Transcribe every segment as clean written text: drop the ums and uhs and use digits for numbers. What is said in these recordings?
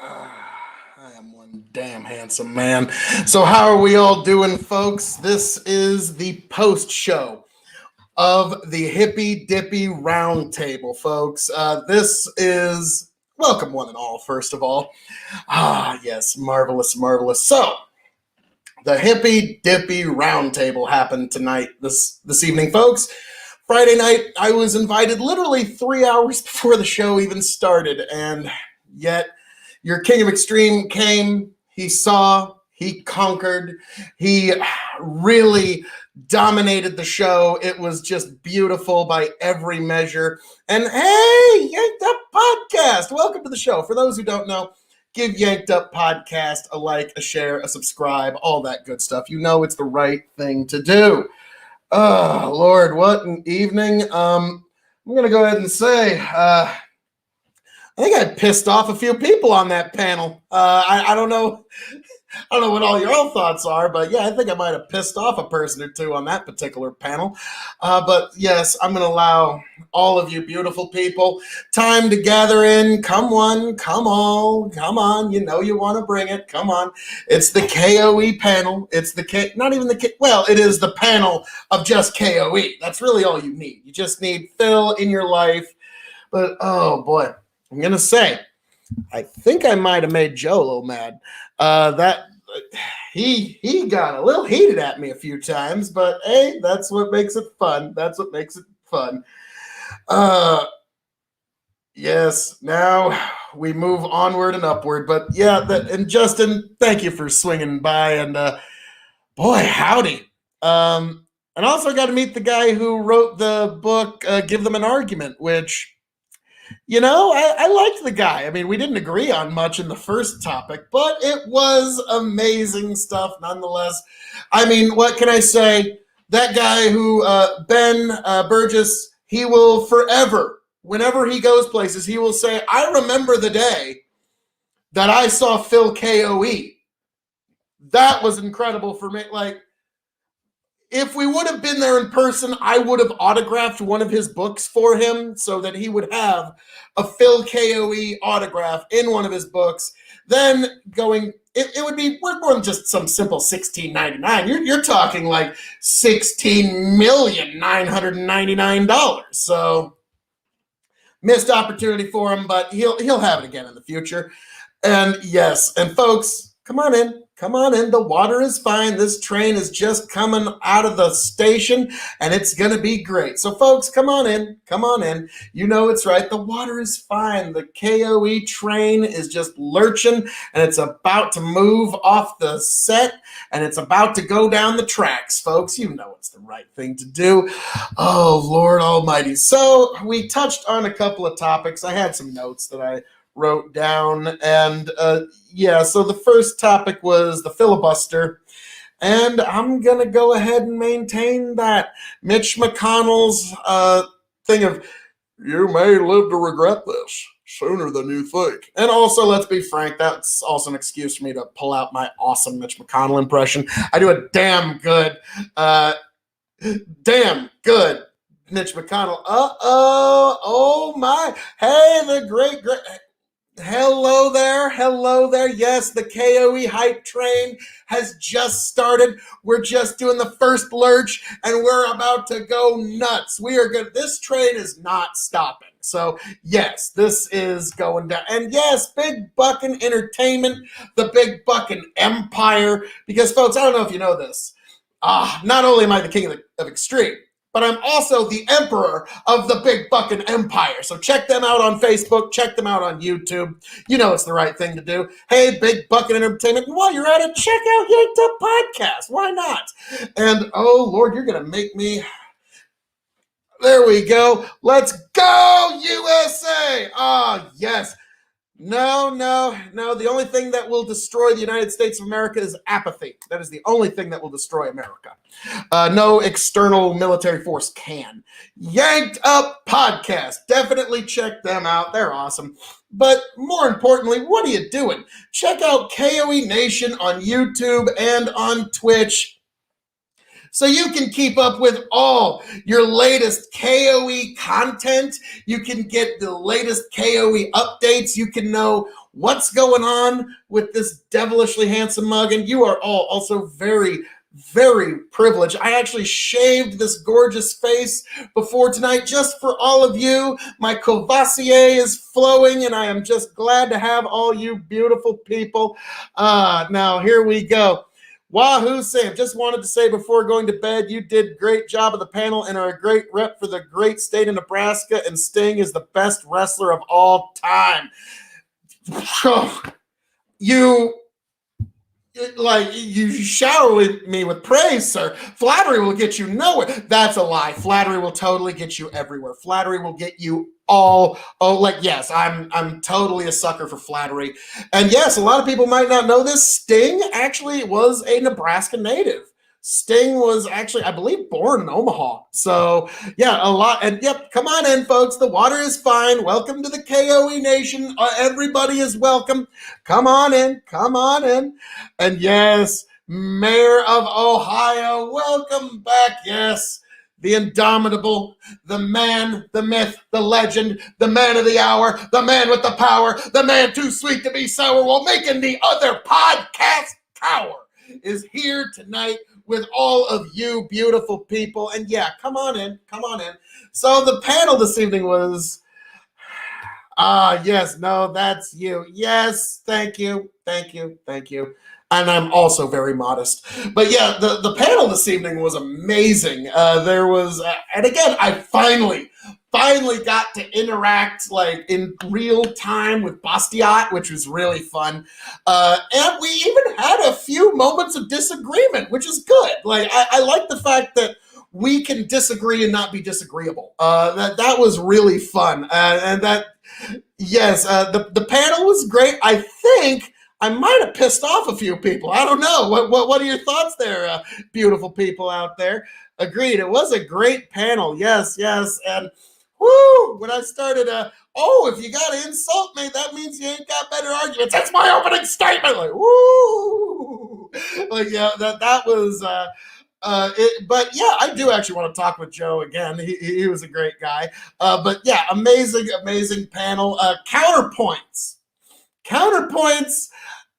I am one damn handsome man. So, how are we all doing, folks? This is the post show of the Hippy Dippy Roundtable, folks. This is welcome, one and all, first of all. Yes, marvelous, marvelous. So, the Hippy Dippy Roundtable happened tonight, this evening, folks. Friday night, I was invited literally 3 hours before the show even started, and yet your King of Extreme came, he saw, he conquered, he really dominated the show. It was just beautiful by every measure. And hey, Yanked Up Podcast, welcome to the show. For those who don't know, give Yanked Up Podcast a like, a share, a subscribe, all that good stuff. You know it's the right thing to do. Oh, Lord, what an evening. I'm going to go ahead and say, I think I pissed off a few people on that panel. I don't know. I don't know what all your thoughts are, but yeah, I think I might have pissed off a person or two on that particular panel. But yes, I'm going to allow all of you beautiful people time to gather in. Come one, come all, come on. You know you want to bring it. Come on. It's the K.O.E. panel. It's the not even the well, it is the panel of just K.O.E. That's really all you need. You just need Phil in your life. But oh boy, I'm going to say, I think I might have made Joe a little mad. That he got a little heated at me a few times, but hey, that's what makes it fun. That's what makes it fun. Yes, now we move onward and upward. But yeah, and Justin, thank you for swinging by. And boy, howdy. And also got to meet the guy who wrote the book, Give Them an Argument, which I liked the guy. I mean, we didn't agree on much in the first topic, but it was amazing stuff nonetheless. I mean, what can I say? That guy who, Ben Burgess, he will forever, whenever he goes places, he will say, I remember the day that I saw Phil K.O.E. That was incredible for me. Like, if we would have been there in person, I would have autographed one of his books for him so that he would have a Phil K.O.E. autograph in one of his books. Then it would be worth more than just some simple $16.99. You're talking like $16,999,000. So missed opportunity for him, but he'll have it again in the future. And yes, and folks, come on in. Come on in. The water is fine. This train is just coming out of the station, and it's going to be great. So, folks, come on in. Come on in. You know it's right. The water is fine. The K.O.E. train is just lurching, and it's about to move off the set, and it's about to go down the tracks, folks. You know it's the right thing to do. Oh, Lord Almighty. So, we touched on a couple of topics. I had some notes that I wrote down, and so the first topic was the filibuster, and I'm gonna go ahead and maintain that Mitch McConnell's thing of you may live to regret this sooner than you think. And also, let's be frank, that's also an excuse for me to pull out my awesome Mitch McConnell impression. I do a damn good Mitch McConnell. Oh my, hey, the great hello there. Yes, the K.O.E. hype train has just started. We're just doing the first lurch, and we're about to go nuts. We are good. This train is not stopping. So yes, this is going down. And yes, Big Buckin' Entertainment, the Big Buckin' Empire. Because folks, I don't know if you know this. Not only am I the king of extreme, but I'm also the emperor of the Big Buckin' Empire. So check them out on Facebook. Check them out on YouTube. You know it's the right thing to do. Hey, Big Buckin' Entertainment. And while you're at it, check out Yanked Up Podcast. Why not? And, oh, Lord, you're going to make me... There we go. Let's go, USA! Yes. No. The only thing that will destroy the United States of America is apathy. That is the only thing that will destroy America. No external military force can. Yanked Up Podcast. Definitely check them out. They're awesome. But more importantly, what are you doing? Check out KOE Nation on YouTube and on Twitch. So you can keep up with all your latest K.O.E content. You can get the latest K.O.E updates. You can know what's going on with this devilishly handsome mug. And you are all also very, very privileged. I actually shaved this gorgeous face before tonight just for all of you. My Courvoisier is flowing, and I am just glad to have all you beautiful people. Now, here we go. Wahoo Sam, just wanted to say before going to bed, you did great job of the panel and are a great rep for the great state of Nebraska, and Sting is the best wrestler of all time. You shower me with praise, sir. Flattery will get you nowhere. That's a lie. Flattery will totally get you everywhere. Flattery will get you all. Oh, like, yes, I'm totally a sucker for flattery. And yes, a lot of people might not know this. Sting actually was a Nebraska native. Sting was actually, I believe, born in Omaha. So, yeah, a lot. And yep, come on in, folks. The water is fine. Welcome to the K.O.E Nation. Everybody is welcome. Come on in. Come on in. And yes, Mayor of Ohio, welcome back. Yes, the indomitable, the man, the myth, the legend, the man of the hour, the man with the power, the man too sweet to be sour while making the other podcast cower is here tonight with all of you beautiful people. And yeah, come on in, come on in. So the panel this evening was, yes, no, that's you. Yes, thank you, thank you, thank you. And I'm also very modest. But yeah, the panel this evening was amazing. There was, and again, I finally got to interact like in real time with Bastiat, which was really fun. And we even had a few moments of disagreement, which is good. Like, I like the fact that we can disagree and not be disagreeable. That was really fun. And that, yes, the panel was great. I think I might have pissed off a few people. I don't know. What are your thoughts there, beautiful people out there? Agreed. It was a great panel. Yes, yes. And whoo, when I started, if you got to insult me, that means you ain't got better arguments. That's my opening statement. Like, woo. Like, yeah, that was, but yeah, I do actually want to talk with Joe again. He was a great guy. But yeah, amazing panel. Counterpoints.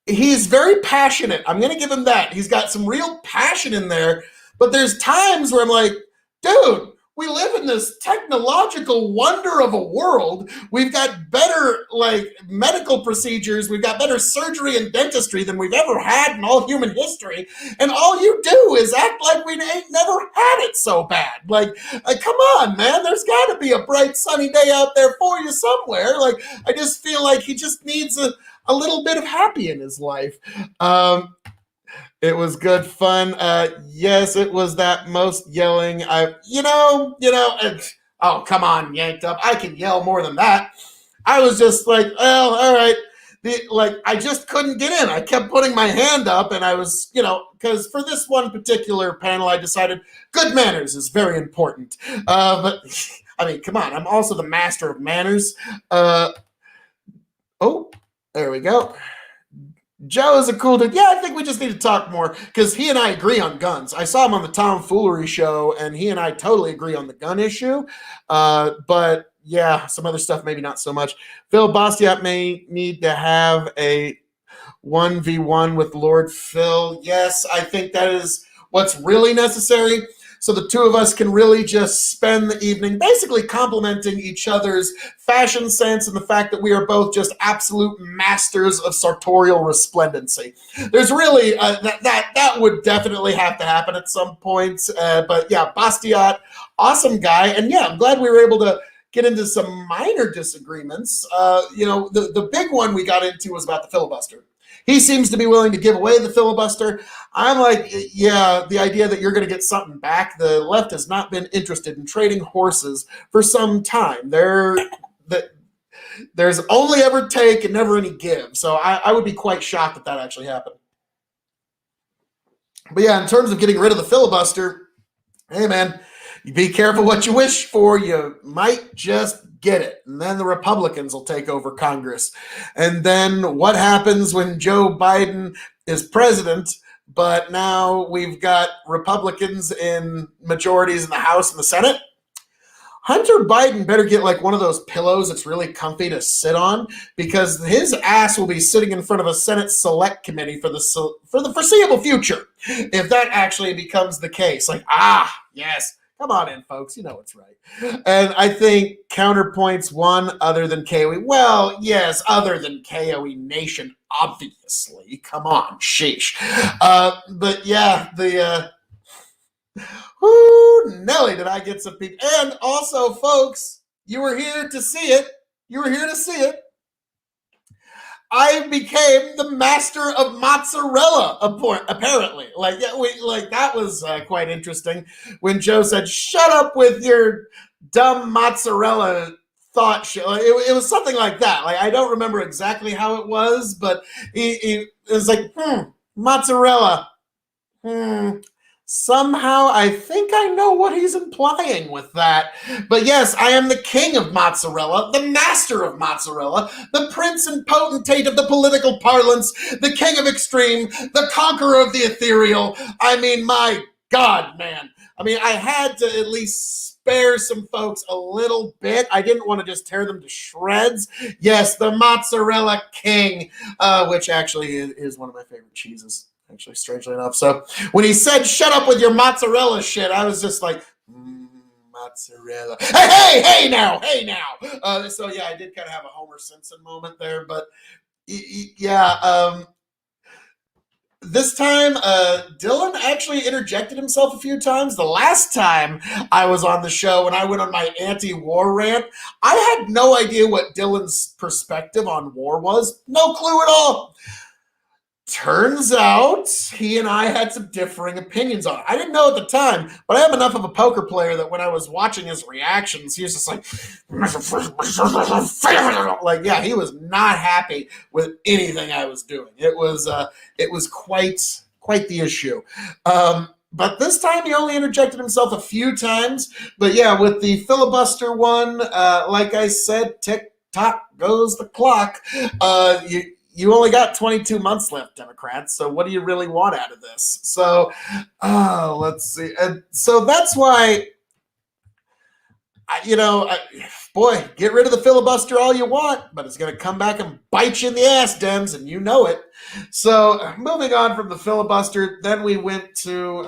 He's very passionate. I'm going to give him that. He's got some real passion in there, but there's times where I'm like, dude, we live in this technological wonder of a world. We've got better like medical procedures. We've got better surgery and dentistry than we've ever had in all human history. And all you do is act like we ain't never had it so bad. Like come on, man. There's got to be a bright sunny day out there for you somewhere. Like, I just feel like he just needs a little bit of happy in his life. It was good fun. Yes, it was that most yelling. Oh, come on, Yanked Up. I can yell more than that. I was just like, well, all right. I just couldn't get in. I kept putting my hand up, and I was, because for this one particular panel, I decided good manners is very important. But, I mean, come on. I'm also the master of manners. There we go. Joe is a cool dude. Yeah, I think we just need to talk more because he and I agree on guns. I saw him on the Tomfoolery show, and he and I totally agree on the gun issue. But yeah, some other stuff maybe not so much. Phil Bastiat may need to have a 1v1 with Lord Phil. Yes, I think that is what's really necessary. So the two of us can really just spend the evening basically complimenting each other's fashion sense and the fact that we are both just absolute masters of sartorial resplendency. There's really, that would definitely have to happen at some point. But yeah, Bastiat, awesome guy. And yeah, I'm glad we were able to get into some minor disagreements. The big one we got into was about the filibuster. He seems to be willing to give away the filibuster. I'm like, yeah, the idea that you're going to get something back. The left has not been interested in trading horses for some time. There's only ever take and never any give. So I would be quite shocked if that actually happened. But yeah, in terms of getting rid of the filibuster, hey, man, you be careful what you wish for. You might just get it. And then the Republicans will take over Congress. And then what happens when Joe Biden is president? but now we've got Republicans in majorities in the House and the Senate. Hunter Biden better get like one of those pillows that's really comfy to sit on, because his ass will be sitting in front of a Senate Select Committee for the foreseeable future, if that actually becomes the case. Like, yes, come on in, folks. You know it's right. And I think counterpoints one, other than K.O.E. Well, yes, other than K.O.E. Nation, obviously. Come on, sheesh. But yeah, whoo, Nelly, did I get some people. And also, folks, you were here to see it. You were here to see it. I became the master of mozzarella, apparently. Like, yeah, that was quite interesting when Joe said, "Shut up with your dumb mozzarella thought shit." It was something like that. Like, I don't remember exactly how it was, but he was like, mozzarella. Somehow, I think I know what he's implying with that. But yes, I am the king of mozzarella, the master of mozzarella, the prince and potentate of the political parlance, the king of extreme, the conqueror of the ethereal. I mean, my God, man. I mean, I had to at least spare some folks a little bit. I didn't want to just tear them to shreds. Yes, the mozzarella king, which actually is one of my favorite cheeses. Actually, strangely enough. So when he said, "Shut up with your mozzarella shit," I was just like, mozzarella. Hey now. So yeah, I did kind of have a Homer Simpson moment there, but yeah. This time, Dylan actually interjected himself a few times. The last time I was on the show, when I went on my anti-war rant, I had no idea what Dylan's perspective on war was. No clue at all. Turns out he and I had some differing opinions on it. I didn't know at the time, but I am enough of a poker player that when I was watching his reactions, he was just like, yeah, he was not happy with anything I was doing. It was quite the issue. But this time he only interjected himself a few times. But yeah, with the filibuster one, like I said, tick tock goes the clock. You only got 22 months left, Democrats. So what do you really want out of this? So let's see. And so that's why, boy, get rid of the filibuster all you want, but it's going to come back and bite you in the ass, Dems, and you know it. So moving on from the filibuster, then we went to,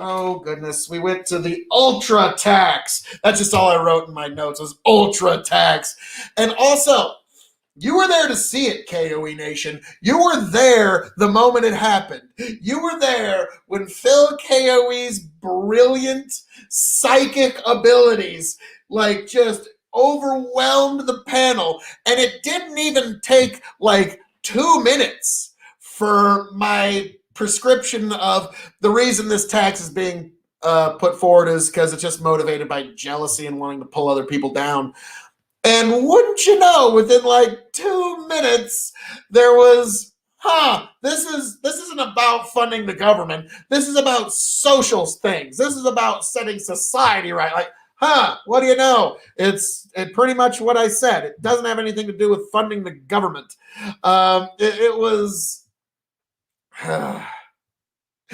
we went to the ultra tax. That's just all I wrote in my notes was ultra tax. And also, you were there to see it, K.O.E. Nation. You were there the moment it happened. You were there when Phil K.O.E.'s brilliant psychic abilities just overwhelmed the panel, and it didn't even take 2 minutes for my prescription of the reason this tax is being put forward is because it's just motivated by jealousy and wanting to pull other people down. And wouldn't you know, within 2 minutes, there was, this isn't about funding the government. This is about social things. This is about setting society right. What do you know? It's pretty much what I said. It doesn't have anything to do with funding the government. It was...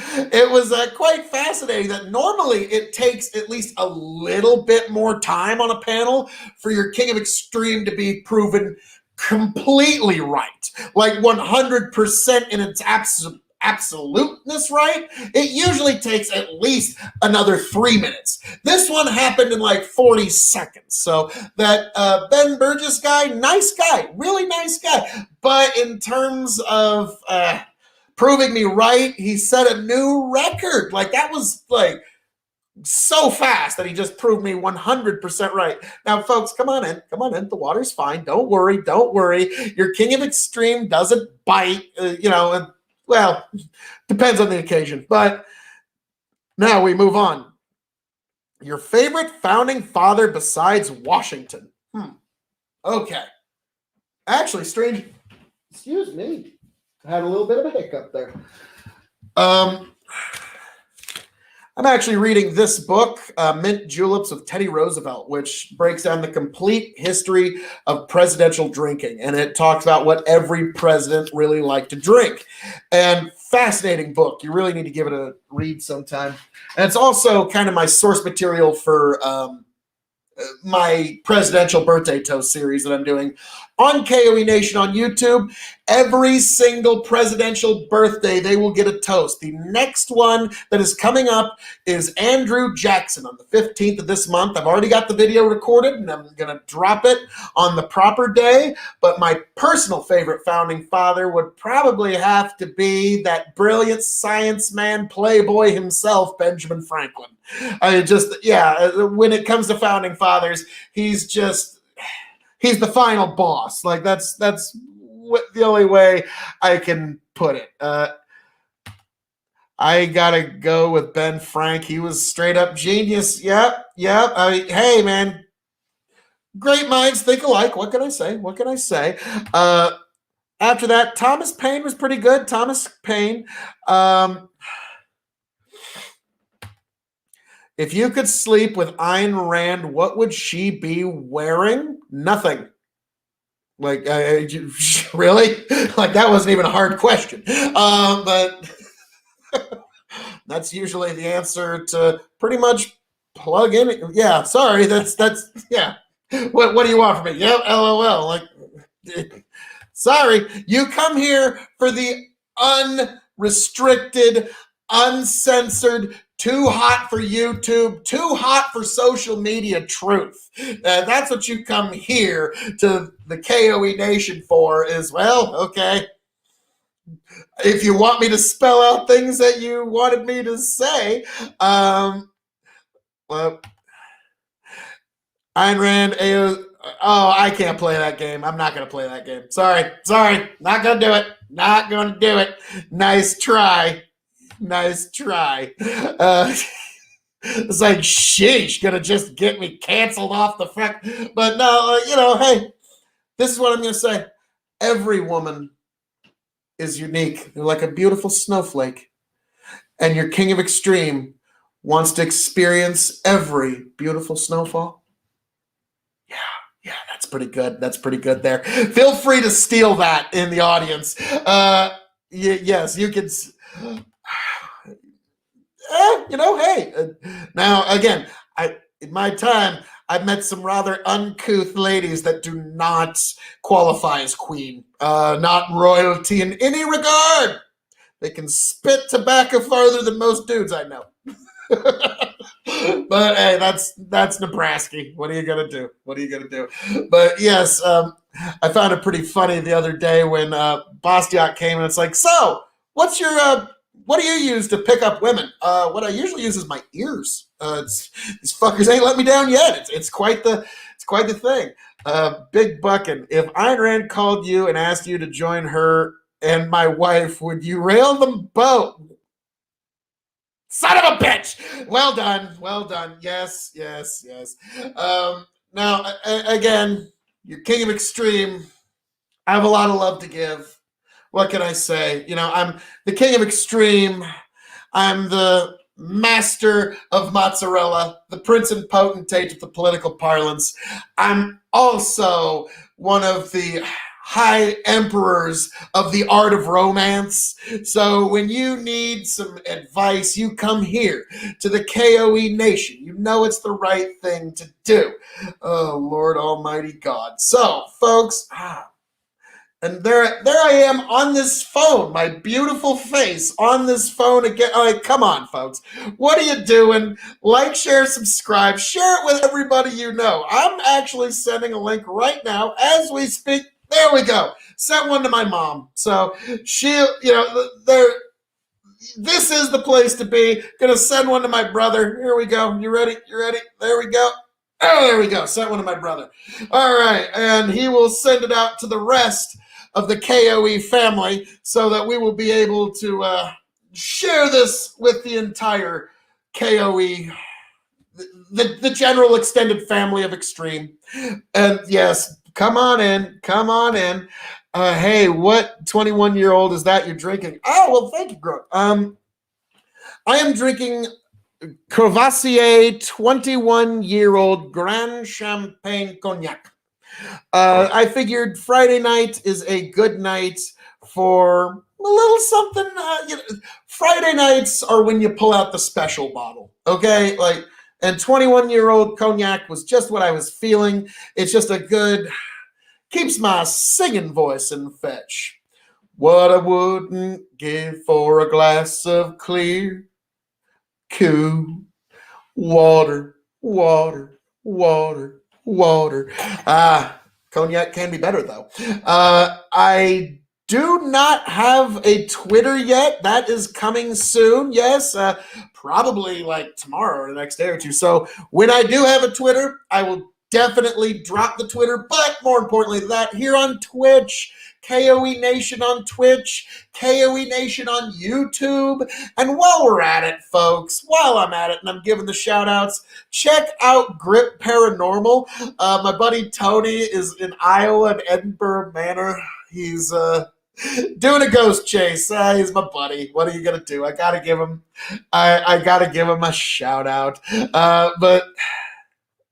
It was quite fascinating that normally it takes at least a little bit more time on a panel for your king of extreme to be proven completely right, 100% in its absoluteness right. It usually takes at least another 3 minutes. This one happened in 40 seconds. So that Ben Burgess guy, nice guy, really nice guy. But in terms of... proving me right, he set a new record. That was so fast that he just proved me 100% right. Now, folks, come on in. The water's fine. Don't worry. Your king of extreme doesn't bite, well, depends on the occasion. But now we move on. Your favorite founding father besides Washington? Okay. Actually, strange. Excuse me. I had a little bit of a hiccup there. I'm actually reading this book, Mint Juleps with Teddy Roosevelt, which breaks down the complete history of presidential drinking. And it talks about what every president really liked to drink. And fascinating book. You really need to give it a read sometime. And it's also kind of my source material for my presidential birthday toast series that I'm doing on KOE Nation on YouTube. Every single presidential birthday, they will get a toast. The next one that is coming up is Andrew Jackson on the 15th of this month. I've already got the video recorded, and I'm going to drop it on the proper day. But my personal favorite founding father would probably have to be that brilliant science man, playboy himself, Benjamin Franklin. When it comes to founding fathers, he's the final boss. Like that's what the only way I can put it. I gotta go with Ben Frank. He was straight up genius. Yep. Hey man, great minds think alike. What can I say? After that, Thomas Paine was pretty good. Thomas Paine. If you could sleep with Ayn Rand, what would she be wearing? Nothing. Like, really? Like, that wasn't even a hard question. But that's usually the answer to pretty much plug in. Yeah, sorry. Yeah. What do you want from me? Yep, LOL. Like, sorry. You come here for the unrestricted, uncensored, too hot for YouTube, too hot for social media truth. That's what you come here to the KOE Nation for is, well, okay. If you want me to spell out things that you wanted me to say, well, Ayn Rand, I can't play that game. I'm not going to play that game. Sorry. Not going to do it. Nice try. It's like, sheesh, gonna just get me canceled off the fact. But no, hey, this is what I'm gonna say. Every woman is unique. They're like a beautiful snowflake. And your king of extreme wants to experience every beautiful snowfall. Yeah, that's pretty good. There. Feel free to steal that in the audience. Yes, you can. Hey. Now, again, in my time, I've met some rather uncouth ladies that do not qualify as queen, not royalty in any regard. They can spit tobacco farther than most dudes I know. But hey, that's Nebraska. What are you gonna do? But yes, I found it pretty funny the other day when Bastiat came and it's like, so what do you use to pick up women? What I usually use is my ears. These fuckers ain't let me down yet. It's quite the thing. Big Buckin, if Ayn Rand called you and asked you to join her and my wife, would you rail them both? Son of a bitch! Well done. Yes. Now, again, you're king of extreme. I have a lot of love to give. What can I say? I'm the king of extreme. I'm the master of mozzarella, the prince and potentate of the political parlance. I'm also one of the high emperors of the art of romance. So when you need some advice, you come here to the KOE Nation. You know it's the right thing to do. Oh, Lord Almighty God. So, folks, and there I am on this phone, my beautiful face on this phone again. All right, come on, folks. What are you doing? Like, share, subscribe. Share it with everybody you know. I'm actually sending a link right now as we speak. There we go. Sent one to my mom. So this is the place to be. Gonna send one to my brother. Here we go. You ready? There we go. Oh, there we go. Sent one to my brother. All right. And he will send it out to the rest of the KOE family so that we will be able to share this with the entire KOE, the general extended family of extreme. And yes, come on in. Hey, what 21-year-old is that you're drinking? Oh, well, thank you, Grog. I am drinking Courvoisier 21-year-old Grand Champagne Cognac. I figured Friday night is a good night for a little something. Friday nights are when you pull out the special bottle, okay? And 21-year-old Cognac was just what I was feeling. It's just a good, keeps my singing voice in fetch. What I wouldn't give for a glass of clear, cool water, water, water, water. Cognac can be better, though. I do not have a Twitter yet. That is coming soon. Yes, probably like tomorrow or the next day or two. So when I do have a Twitter, I will definitely drop the Twitter. But more importantly than that, here on Twitch, K.O.E Nation on Twitch, K.O.E Nation on YouTube. And while we're at it, folks, while I'm at it and I'm giving the shout outs, check out Grip Paranormal. My buddy Tony is in Iowa and Edinburgh Manor. He's doing a ghost chase. He's my buddy. What are you gonna do? I gotta give him a shout out.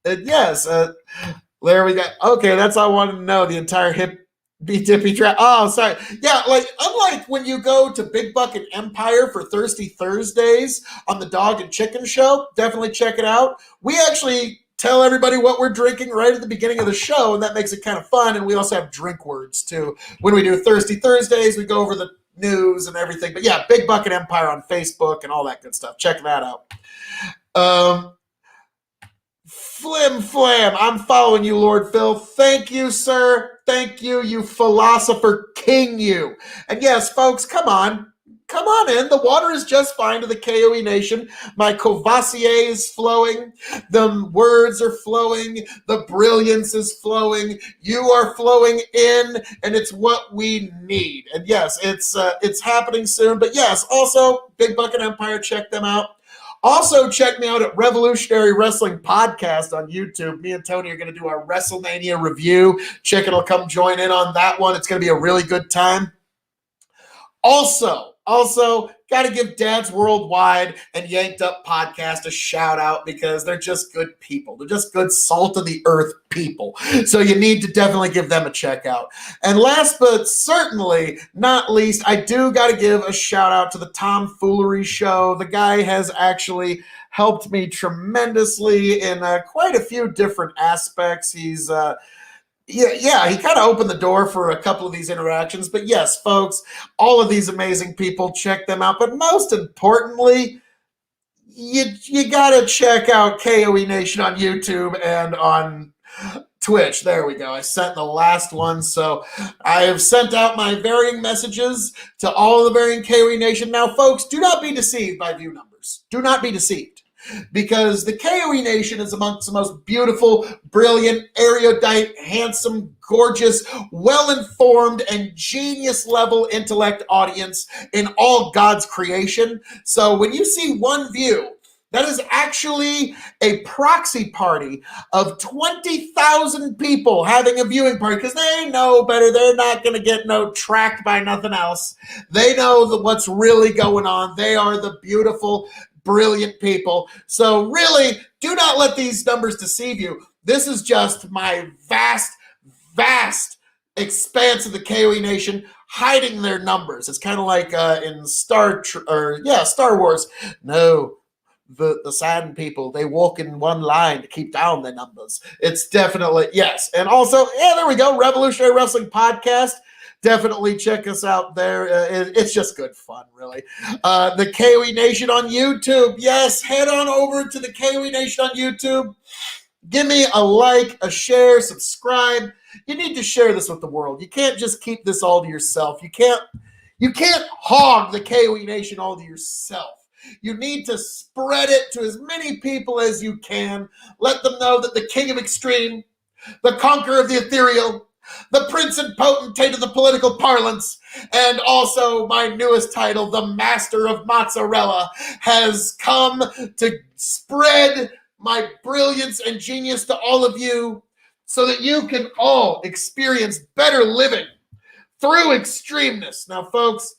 Yes, there we go. Okay, that's all I wanted to know. The entire Hippy Dippy trap. Oh, sorry. Yeah, unlike when you go to Big Bucket Empire for Thirsty Thursdays on the Dog and Chicken Show, definitely check it out. We actually tell everybody what we're drinking right at the beginning of the show, and that makes it kind of fun. And we also have drink words too. When we do Thirsty Thursdays, we go over the news and everything. But yeah, Big Bucket Empire on Facebook and all that good stuff. Check that out. Flim Flam, I'm following you, Lord Phil. Thank you, sir. Thank you, you philosopher king, you. And yes, folks, come on in. The water is just fine to the K.O.E Nation. My Courvoisier is flowing. The words are flowing. The brilliance is flowing. You are flowing in, and it's what we need. And yes, it's happening soon. But yes, also, Big Bucket Empire, check them out. Also, check me out at Revolutionary Wrestling Podcast on YouTube. Me and Tony are going to do our WrestleMania review. Chicken will come join in on that one. It's going to be a really good time. Also, got to give Dads Worldwide and Yanked Up Podcast a shout out because they're just good people. They're just good salt of the earth people. So you need to definitely give them a check out. And last but certainly not least, I do got to give a shout out to the Tomfoolery Show. The guy has actually helped me tremendously in quite a few different aspects. He's Yeah, he kind of opened the door for a couple of these interactions. But yes, folks, all of these amazing people, check them out. But most importantly, you got to check out K.O.E Nation on YouTube and on Twitch. There we go. I sent the last one. So I have sent out my varying messages to all of the varying K.O.E Nation. Now, folks, do not be deceived by view numbers. Do not be deceived. Because the K.O.E Nation is amongst the most beautiful, brilliant, erudite, handsome, gorgeous, well-informed, and genius-level intellect audience in all God's creation. So when you see one view, that is actually a proxy party of 20,000 people having a viewing party because they know better. They're not going to get tracked by nothing else. They know what's really going on. They are the beautiful, brilliant people. So really, do not let these numbers deceive you. This is just my vast expanse of the K.O.E Nation hiding their numbers. It's kind of like in Star Wars. No, the Sand people, they walk in one line to keep down their numbers. It's definitely, yes. And also, there we go, Revolutionary Wrestling Podcast. Definitely check us out there. It's just good fun, really. The K.O.E Nation on YouTube. Yes, head on over to the K.O.E Nation on YouTube. Give me a like, a share, subscribe. You need to share this with the world. You can't just keep this all to yourself. You can't hog the K.O.E Nation all to yourself. You need to spread it to as many people as you can. Let them know that the King of Extreme, the Conqueror of the Ethereal, the Prince and Potentate of the political parlance, and also my newest title, the Master of Mozzarella, has come to spread my brilliance and genius to all of you so that you can all experience better living through extremeness. Now, folks,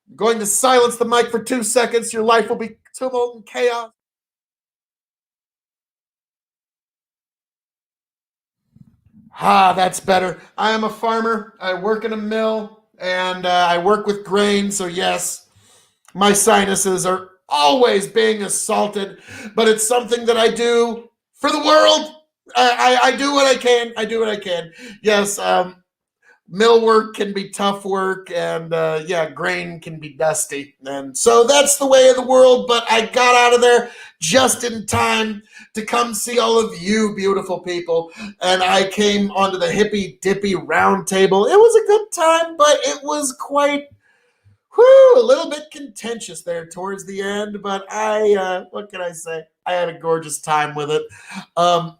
I'm going to silence the mic for 2 seconds. Your life will be tumult and chaos. That's better. I am a farmer. I work in a mill, and I work with grain. So yes, my sinuses are always being assaulted, but it's something that I do for the world. I do what I can. I do what I can. Yes, mill work can be tough work, and yeah, grain can be dusty, and so that's the way of the world. But I got out of there just in time to come see all of you beautiful people, and I came onto the Hippy Dippy round table. It was a good time, but it was quite a little bit contentious there towards the end. But what can I say, I had a gorgeous time with it. um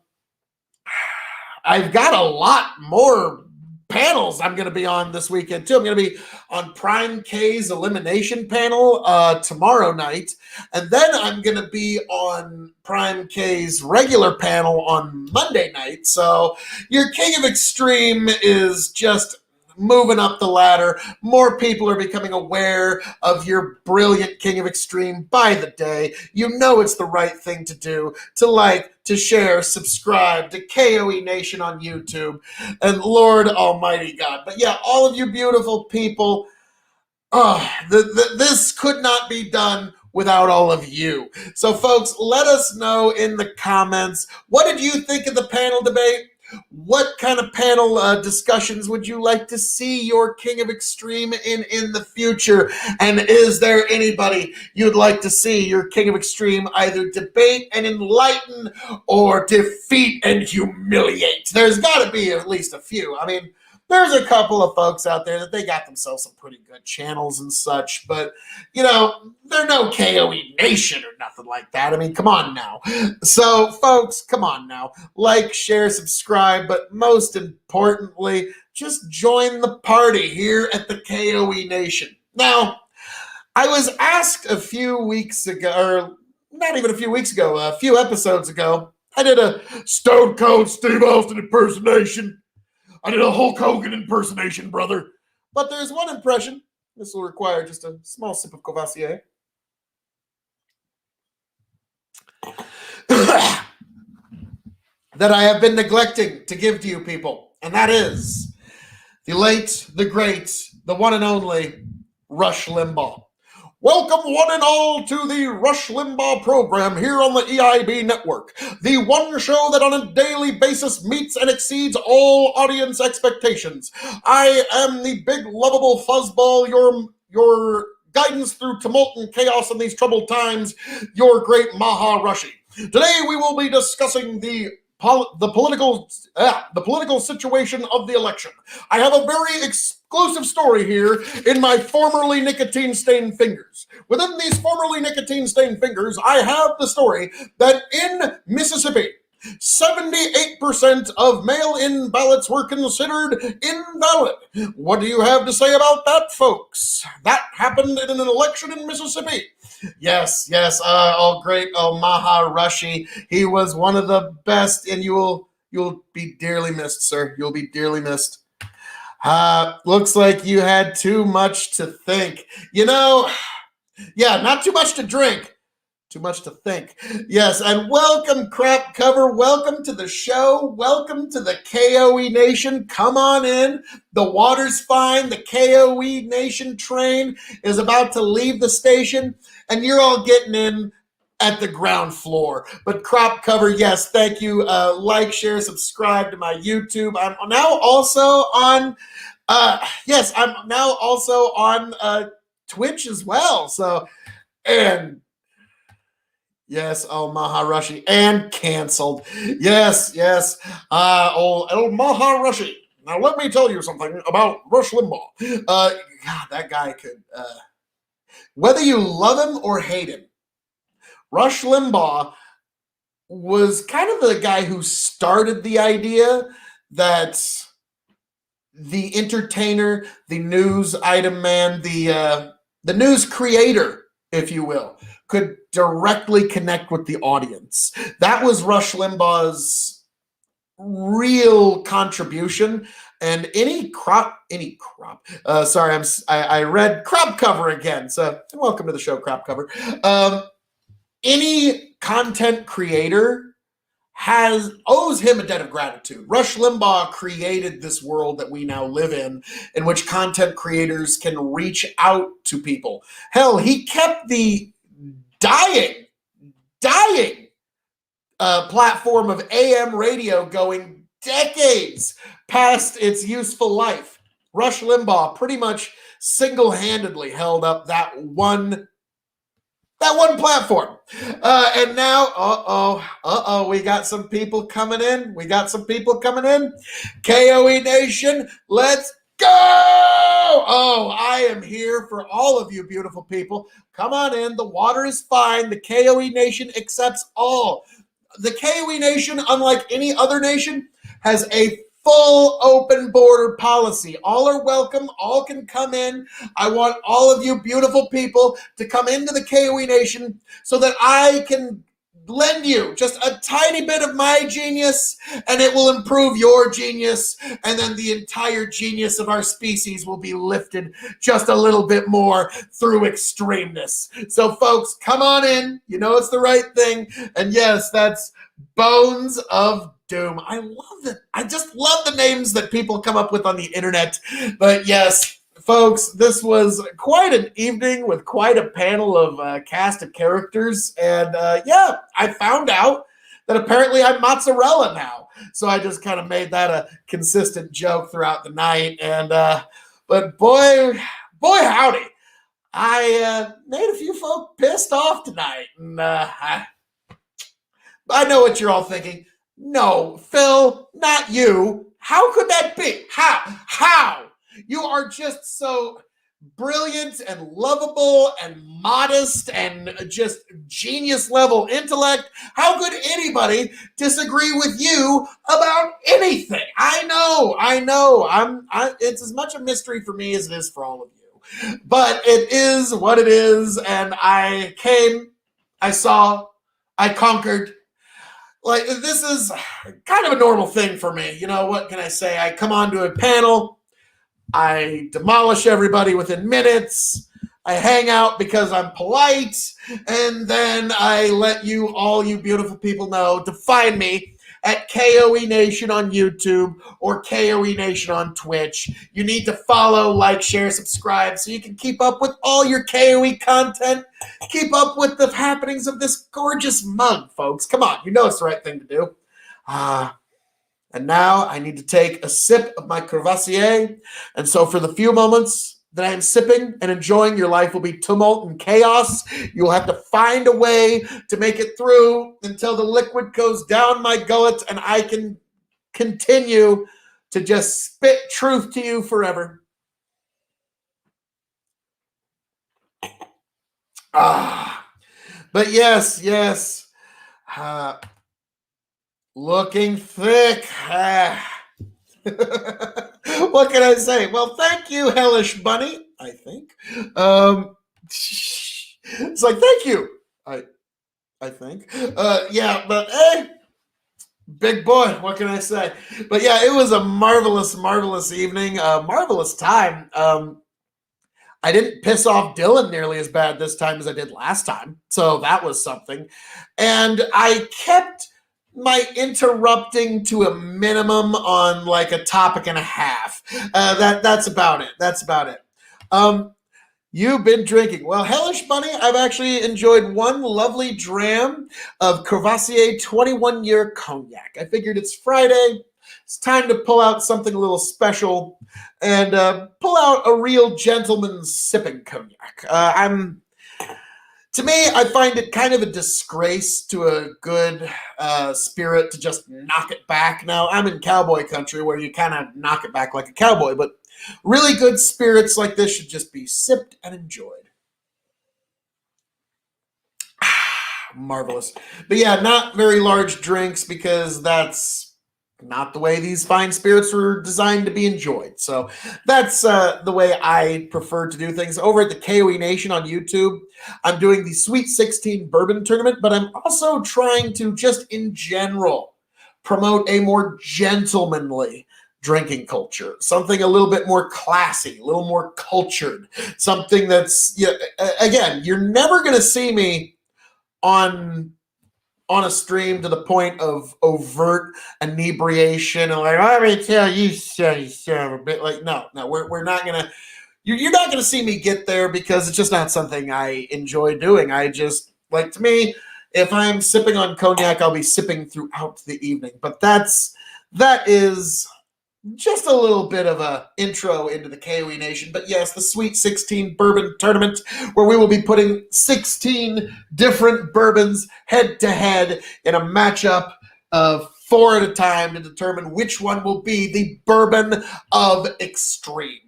I've got a lot more panels I'm going to be on this weekend too. I'm going to be on Prime K's elimination panel tomorrow night, and then I'm going to be on Prime K's regular panel on Monday night. So your King of Extreme is just moving up the ladder. More people are becoming aware of your brilliant King of Extreme by the day. You know it's the right thing to do, to like, to share, subscribe to K.O.E. Nation on YouTube, and Lord Almighty God. But yeah, all of you beautiful people, this could not be done without all of you. So folks, let us know in the comments, what did you think of the panel debate? What kind of panel discussions would you like to see your King of Extreme in the future? And is there anybody you'd like to see your King of Extreme either debate and enlighten or defeat and humiliate? There's got to be at least a few. I mean, there's a couple of folks out there that they got themselves some pretty good channels and such, but you know, they're no K.O.E. Nation or nothing like that. I mean, come on now. So folks, come on now. Like, share, subscribe, but most importantly, just join the party here at the K.O.E. Nation. Now, I was asked a few weeks ago, or not even a few weeks ago, a few episodes ago, I did a Stone Cold Steve Austin impersonation. I did a Hulk Hogan impersonation, brother. But there's one impression. This will require just a small sip of Courvoisier. That I have been neglecting to give to you people. And that is the late, the great, the one and only Rush Limbaugh. Welcome, one and all, to the Rush Limbaugh program here on the EIB network, the one show that on a daily basis meets and exceeds all audience expectations. I am the big, lovable fuzzball, your guidance through tumult and chaos in these troubled times, your great Maha Rushi. Today we will be discussing the political situation of the election. I have a very exclusive story here in my formerly nicotine-stained fingers. Within these formerly nicotine-stained fingers, I have the story that in Mississippi, 78% of mail-in ballots were considered invalid. What do you have to say about that, folks? That happened in an election in Mississippi. Yes, great Maha Rushi. He was one of the best, and you'll be dearly missed, sir. You'll be dearly missed. Looks like you had too much to think. You know, yeah, not too much to drink. Too much to think. Yes, and welcome, Crap Cover. Welcome to the show. Welcome to the K.O.E. Nation. Come on in. The water's fine. The K.O.E. Nation train is about to leave the station, and you're all getting in at the ground floor. But Crop Cover, yes, thank you. Like, share, subscribe to my YouTube. I'm now also on, Twitch as well. So, and yes, Maha Rushi, and canceled. Yes. Old Maha Rushi. Now let me tell you something about Rush Limbaugh. God, that guy could, whether you love him or hate him, Rush Limbaugh was kind of the guy who started the idea that the entertainer, the news item man, the news creator, if you will, could directly connect with the audience. That was Rush Limbaugh's real contribution. And I read Crop Cover again. So welcome to the show, Crop Cover. Any content creator owes him a debt of gratitude. Rush Limbaugh created this world that we now live in which content creators can reach out to people. Hell, he kept the dying platform of AM radio going decades past its useful life. Rush Limbaugh pretty much single-handedly held up that one platform. And now, we got some people coming in. K.O.E. Nation, let's go! Oh, I am here for all of you beautiful people. Come on in. The water is fine. The K.O.E. Nation accepts all. The K.O.E. Nation, unlike any other nation, has a full open border policy. All are welcome. All can come in. I want all of you beautiful people to come into the K.O.E. Nation so that I can lend you just a tiny bit of my genius, and it will improve your genius, and then the entire genius of our species will be lifted just a little bit more through extremeness. So folks, come on in. You know it's the right thing. And yes, that's Bones of Doom. I love it. I just love the names that people come up with on the internet. But yes, folks, this was quite an evening with quite a panel of cast of characters. And yeah, I found out that apparently I'm mozzarella now. So I just kind of made that a consistent joke throughout the night. And but boy howdy, I made a few folk pissed off tonight. And I know what you're all thinking. No, Phil, not you. How could that be? How? You are just so brilliant and lovable and modest and just genius level intellect. How could anybody disagree with you about anything? I know. It's as much a mystery for me as it is for all of you. But it is what it is. And I came, I saw, I conquered. Like, this is kind of a normal thing for me. You know, what can I say? I come onto a panel, I demolish everybody within minutes, I hang out because I'm polite, and then I let all you beautiful people know to find me at K.O.E. Nation on YouTube or K.O.E. Nation on Twitch. You need to follow, like, share, subscribe so you can keep up with all your K.O.E. content. Keep up with the happenings of this gorgeous mug, folks. Come on, you know it's the right thing to do. And now I need to take a sip of my Courvoisier. And so for the few moments that I am sipping and enjoying, your life will be tumult and chaos. You will have to find a way to make it through until the liquid goes down my gullet and I can continue to just spit truth to you forever. But yes. Looking thick. What can I say? Well, thank you, Hellish Bunny, I think. It's like, thank you, I think. Yeah, but hey, big boy, what can I say? But yeah, it was a marvelous evening, marvelous time. I didn't piss off Dylan nearly as bad this time as I did last time, so that was something. And I kept my interrupting to a minimum on like a topic and a half. That's about it. You've been drinking. Well, Hellish Bunny, I've actually enjoyed one lovely dram of Courvoisier 21-year cognac. I figured it's Friday. It's time to pull out something a little special and pull out a real gentleman's sipping cognac. To me, I find it kind of a disgrace to a good spirit to just knock it back. Now, I'm in cowboy country where you kind of knock it back like a cowboy, but really good spirits like this should just be sipped and enjoyed. Marvelous. But yeah, not very large drinks because that's not the way these fine spirits were designed to be enjoyed. So that's the way I prefer to do things. Over at the K.O.E. Nation on YouTube, I'm doing the Sweet 16 Bourbon Tournament, but I'm also trying to just in general promote a more gentlemanly drinking culture, something a little bit more classy, a little more cultured, something that's, again, you're never going to see me on on a stream to the point of overt inebriation and like, let me tell you, son of a bit. Like, no, we're not gonna. You're not gonna see me get there because it's just not something I enjoy doing. I just like, to me, if I'm sipping on cognac, I'll be sipping throughout the evening. But that is just a little bit of a intro into the K.O.E. Nation. But yes, the Sweet 16 Bourbon Tournament, where we will be putting 16 different bourbons head to head in a matchup of 4 at a time to determine which one will be the bourbon of extreme.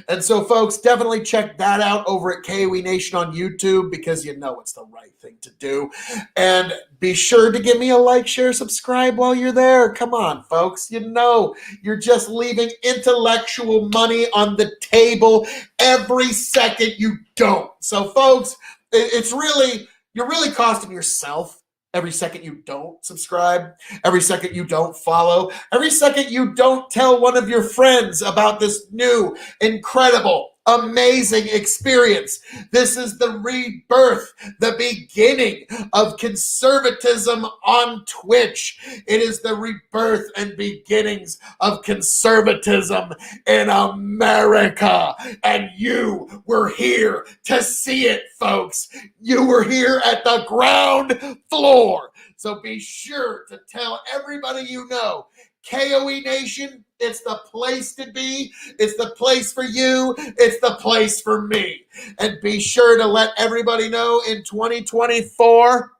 And so, folks, definitely check that out over at K.O.E. Nation on YouTube, because you know it's the right thing to do. And be sure to give me a like, share, subscribe while you're there. Come on, folks. You know you're just leaving intellectual money on the table every second you don't. So, folks, you're really costing yourself every second you don't subscribe, every second you don't follow, every second you don't tell one of your friends about this new, incredible, amazing experience. This is the rebirth, the beginning of conservatism on Twitch. It is the rebirth and beginnings of conservatism in America. And you were here to see it, folks. You were here at the ground floor. So be sure to tell everybody you know, K.O.E. Nation, it's the place to be. It's the place for you. It's the place for me. And be sure to let everybody know in 2024,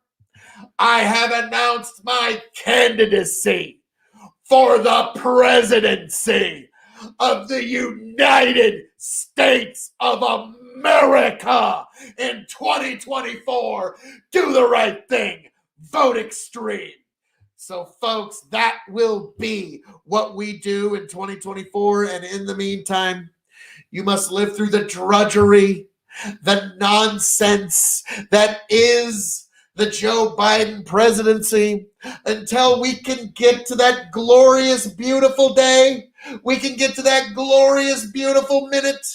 I have announced my candidacy for the presidency of the United States of America in 2024. Do the right thing. Vote extreme. So, folks, that will be what we do in 2024. And in the meantime, you must live through the drudgery, the nonsense that is the Joe Biden presidency until we can get to that glorious, beautiful day. We can get to that glorious, beautiful minute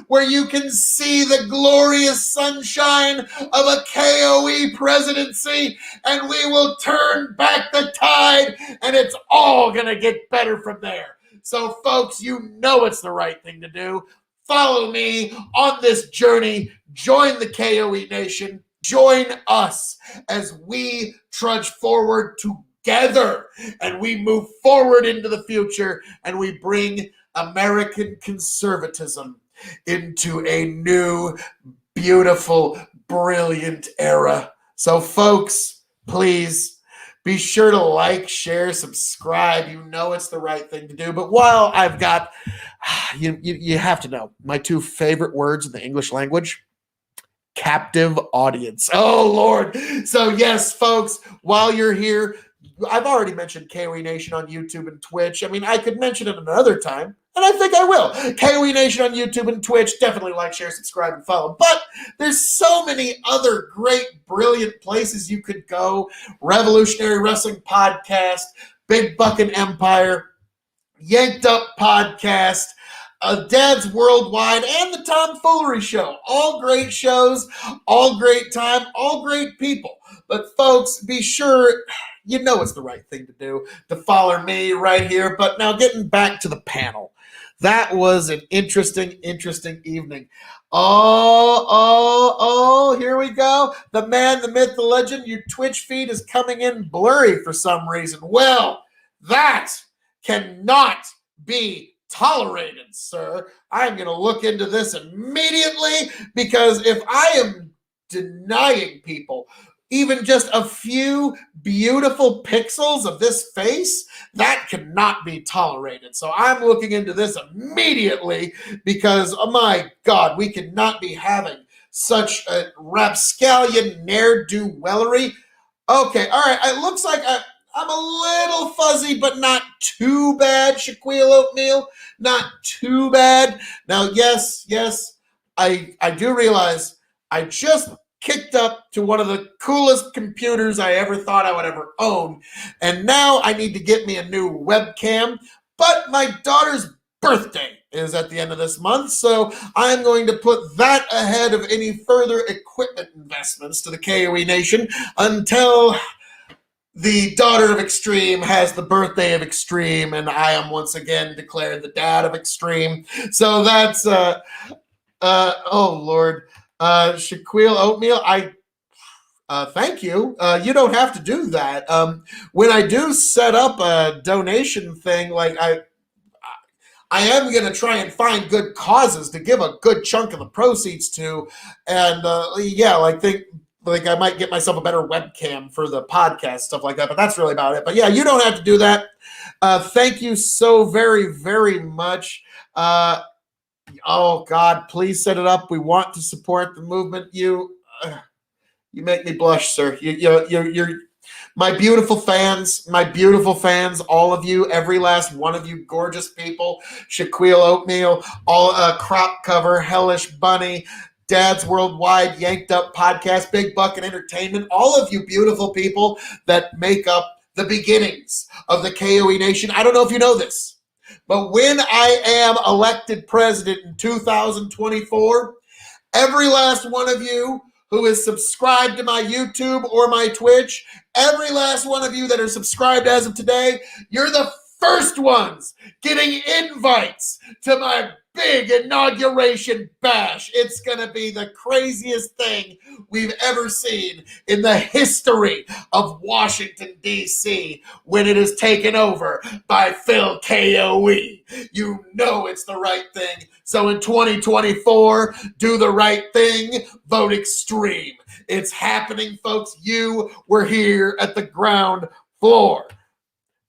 where you can see the glorious sunshine of a K.O.E. presidency, and we will turn back the tide, and it's all going to get better from there. So, folks, you know it's the right thing to do. Follow me on this journey. Join the K.O.E. Nation. Join us as we trudge forward together, and we move forward into the future, and we bring American conservatism into a new, beautiful, brilliant era. So, folks, please be sure to like, share, subscribe. You know it's the right thing to do. But while I've got, you have to know, my 2 favorite words in the English language: captive audience. Oh, Lord. So, yes, folks, while you're here, I've already mentioned K.O.E. Nation on YouTube and Twitch. I mean, I could mention it another time, and I think I will. K.O.E. Nation on YouTube and Twitch. Definitely like, share, subscribe, and follow. But there's so many other great, brilliant places you could go. Revolutionary Wrestling Podcast, Big Buckin' Empire, Yanked Up Podcast, Dad's Worldwide, and the Tomfoolery Show. All great shows, all great time, all great people. But, folks, be sure, you know it's the right thing to do, to follow me right here. But now, getting back to the panel. That was an interesting evening. Oh, here we go. The man, the myth, the legend. Your Twitch feed is coming in blurry for some reason. Well, that cannot be tolerated, sir. I'm going to look into this immediately, because if I am denying people even just a few beautiful pixels of this face, that cannot be tolerated. So I'm looking into this immediately, because, oh my God, we cannot be having such a rapscallion ne'er-do-wellery. Okay, all right, it looks like I'm a little fuzzy, but not too bad, Shaquille Oatmeal. Not too bad. Now, yes, I do realize I just kicked up to one of the coolest computers I ever thought I would ever own. And now I need to get me a new webcam. But my daughter's birthday is at the end of this month, so I'm going to put that ahead of any further equipment investments to the K.O.E. Nation until the daughter of Extreme has the birthday of Extreme, and I am once again declared the dad of Extreme. So that's oh Lord, Shaquille Oatmeal. Thank you. You don't have to do that. When I do set up a donation thing, like I am going to try and find good causes to give a good chunk of the proceeds to, and yeah, like I might get myself a better webcam for the podcast, stuff like that. But that's really about it. But yeah, you don't have to do that. Thank you so very, very much. Oh God, please set it up. We want to support the movement. You make me blush, sir. You're my beautiful fans, all of you, every last one of you gorgeous people, Shaquille Oatmeal, all Crop Cover, Hellish Bunny, Dad's Worldwide, Yanked Up Podcast, Big Bucket Entertainment, all of you beautiful people that make up the beginnings of the K.O.E. Nation. I don't know if you know this, but when I am elected president in 2024, every last one of you who is subscribed to my YouTube or my Twitch, every last one of you that are subscribed as of today, you're the first ones getting invites to my big inauguration bash. It's going to be the craziest thing we've ever seen in the history of Washington, D.C. when it is taken over by Phil K.O.E. You know it's the right thing. So in 2024, do the right thing, vote Extreme. It's happening, folks. You were here at the ground floor.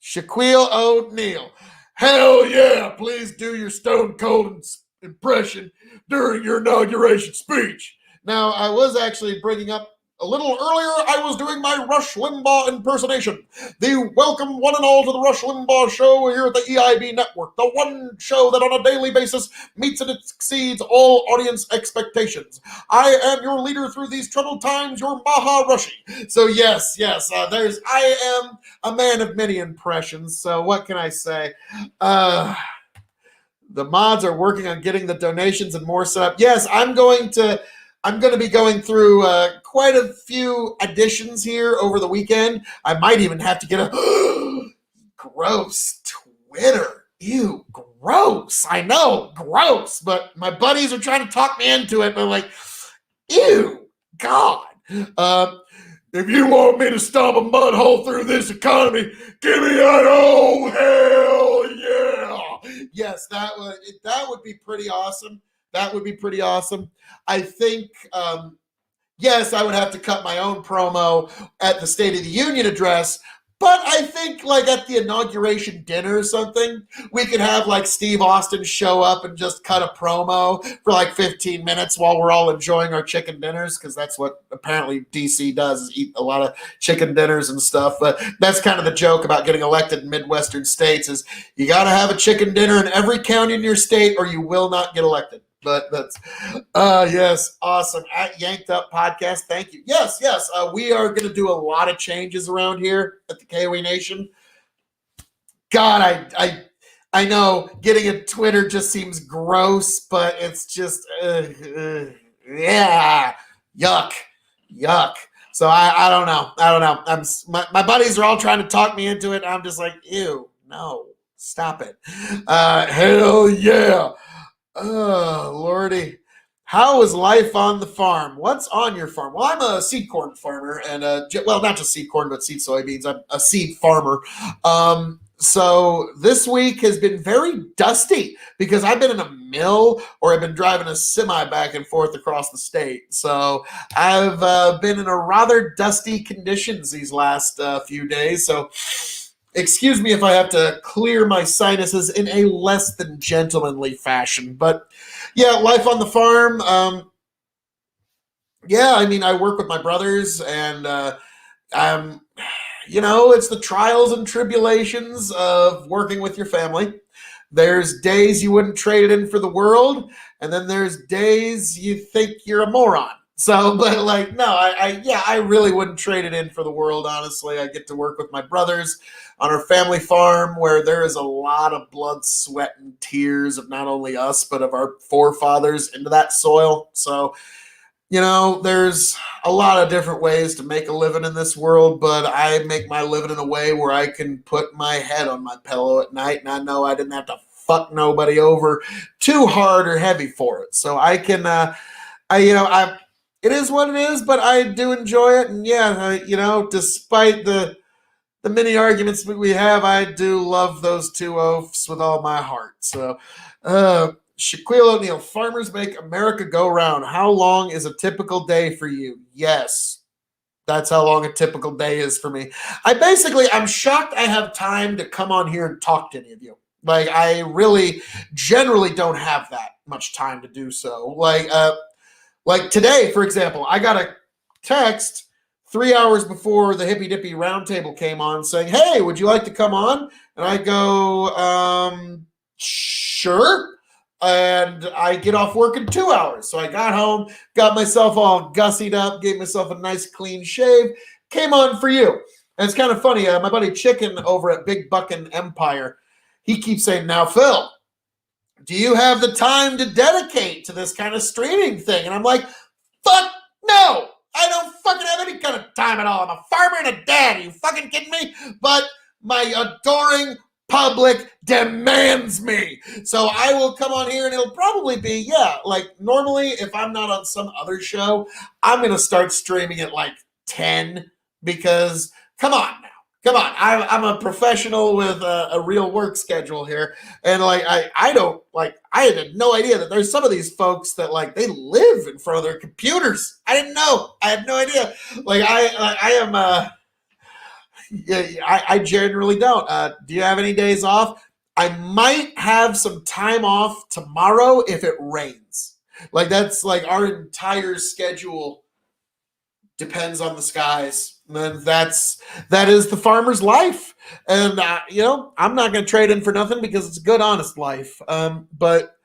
Shaquille O'Neal. Hell yeah, please do your Stone Cold impression during your inauguration speech. Now, I was actually bringing up a little earlier, I was doing my Rush Limbaugh impersonation. The welcome one and all to the Rush Limbaugh Show here at the EIB Network, the one show that on a daily basis meets and exceeds all audience expectations. I am your leader through these troubled times, your Maha Rushi. So yes, I am a man of many impressions, so what can I say? The mods are working on getting the donations and more set up. Yes, I'm going to be going through quite a few additions here over the weekend. I might even have to get a gross Twitter. Ew, gross. I know, gross. But my buddies are trying to talk me into it. They're like, ew, God. If you want me to stomp a mud hole through this economy, give me an oh hell yeah! Yes, that would be pretty awesome. That would be pretty awesome. I think, yes, I would have to cut my own promo at the State of the Union address, but I think like at the inauguration dinner or something, we could have like Steve Austin show up and just cut a promo for like 15 minutes while we're all enjoying our chicken dinners, because that's what apparently DC does, is eat a lot of chicken dinners and stuff. But that's kind of the joke about getting elected in Midwestern states, is you got to have a chicken dinner in every county in your state or you will not get elected. But that's, yes, awesome. At Yanked Up Podcast, thank you. Yes, we are going to do a lot of changes around here at the K.O.E. Nation. God, I know getting a Twitter just seems gross, but it's just, yeah, yuck. So I don't know. My buddies are all trying to talk me into it. I'm just like, ew, no, stop it. Hell yeah. Oh, Lordy. How is life on the farm? What's on your farm? Well, I'm a seed corn farmer, and well, not just seed corn, but seed soybeans. I'm a seed farmer. So this week has been very dusty because I've been in a mill or I've been driving a semi back and forth across the state. So I've been in a rather dusty conditions these last few days. So excuse me if I have to clear my sinuses in a less than gentlemanly fashion. But yeah, life on the farm. Yeah, I mean, I work with my brothers, and it's the trials and tribulations of working with your family. There's days you wouldn't trade it in for the world, and then there's days you think you're a moron. So, but like, no, I really wouldn't trade it in for the world, honestly. I get to work with my brothers on our family farm where there is a lot of blood, sweat, and tears of not only us, but of our forefathers into that soil. So there's a lot of different ways to make a living in this world, but I make my living in a way where I can put my head on my pillow at night and I know I didn't have to fuck nobody over too hard or heavy for it. So I can, it is what it is, but I do enjoy it. And yeah, despite the many arguments we have, I do love those two oafs with all my heart. So, Shaquille O'Neal, farmers make America go round. How long is a typical day for you? Yes, that's how long a typical day is for me. I'm shocked I have time to come on here and talk to any of you. Like, I really generally don't have that much time to do so. Like today, for example, I got a text 3 hours before the Hippy Dippy roundtable came on saying, "Hey, would you like to come on?" And I go, sure. And I get off work in 2 hours. So I got home, got myself all gussied up, gave myself a nice clean shave, came on for you. And it's kind of funny. My buddy Chicken over at Big Buckin' Empire, he keeps saying, "Now, Phil, do you have the time to dedicate to this kind of streaming thing?" And I'm like, fuck no. I don't fucking have any kind of time at all. I'm a farmer and a dad. Are you fucking kidding me? But my adoring public demands me. So I will come on here and it'll probably be, yeah, like normally if I'm not on some other show, I'm going to start streaming at like 10 because come on now. Come on, I'm a professional with a real work schedule here, and like I don't like I had no idea that there's some of these folks that like they live in front of their computers. I didn't know. I had no idea. Like I am yeah, I generally don't. Do you have any days off? I might have some time off tomorrow if it rains. Like that's like our entire schedule depends on the skies. And that is the farmer's life. And I'm not going to trade in for nothing because it's a good, honest life. But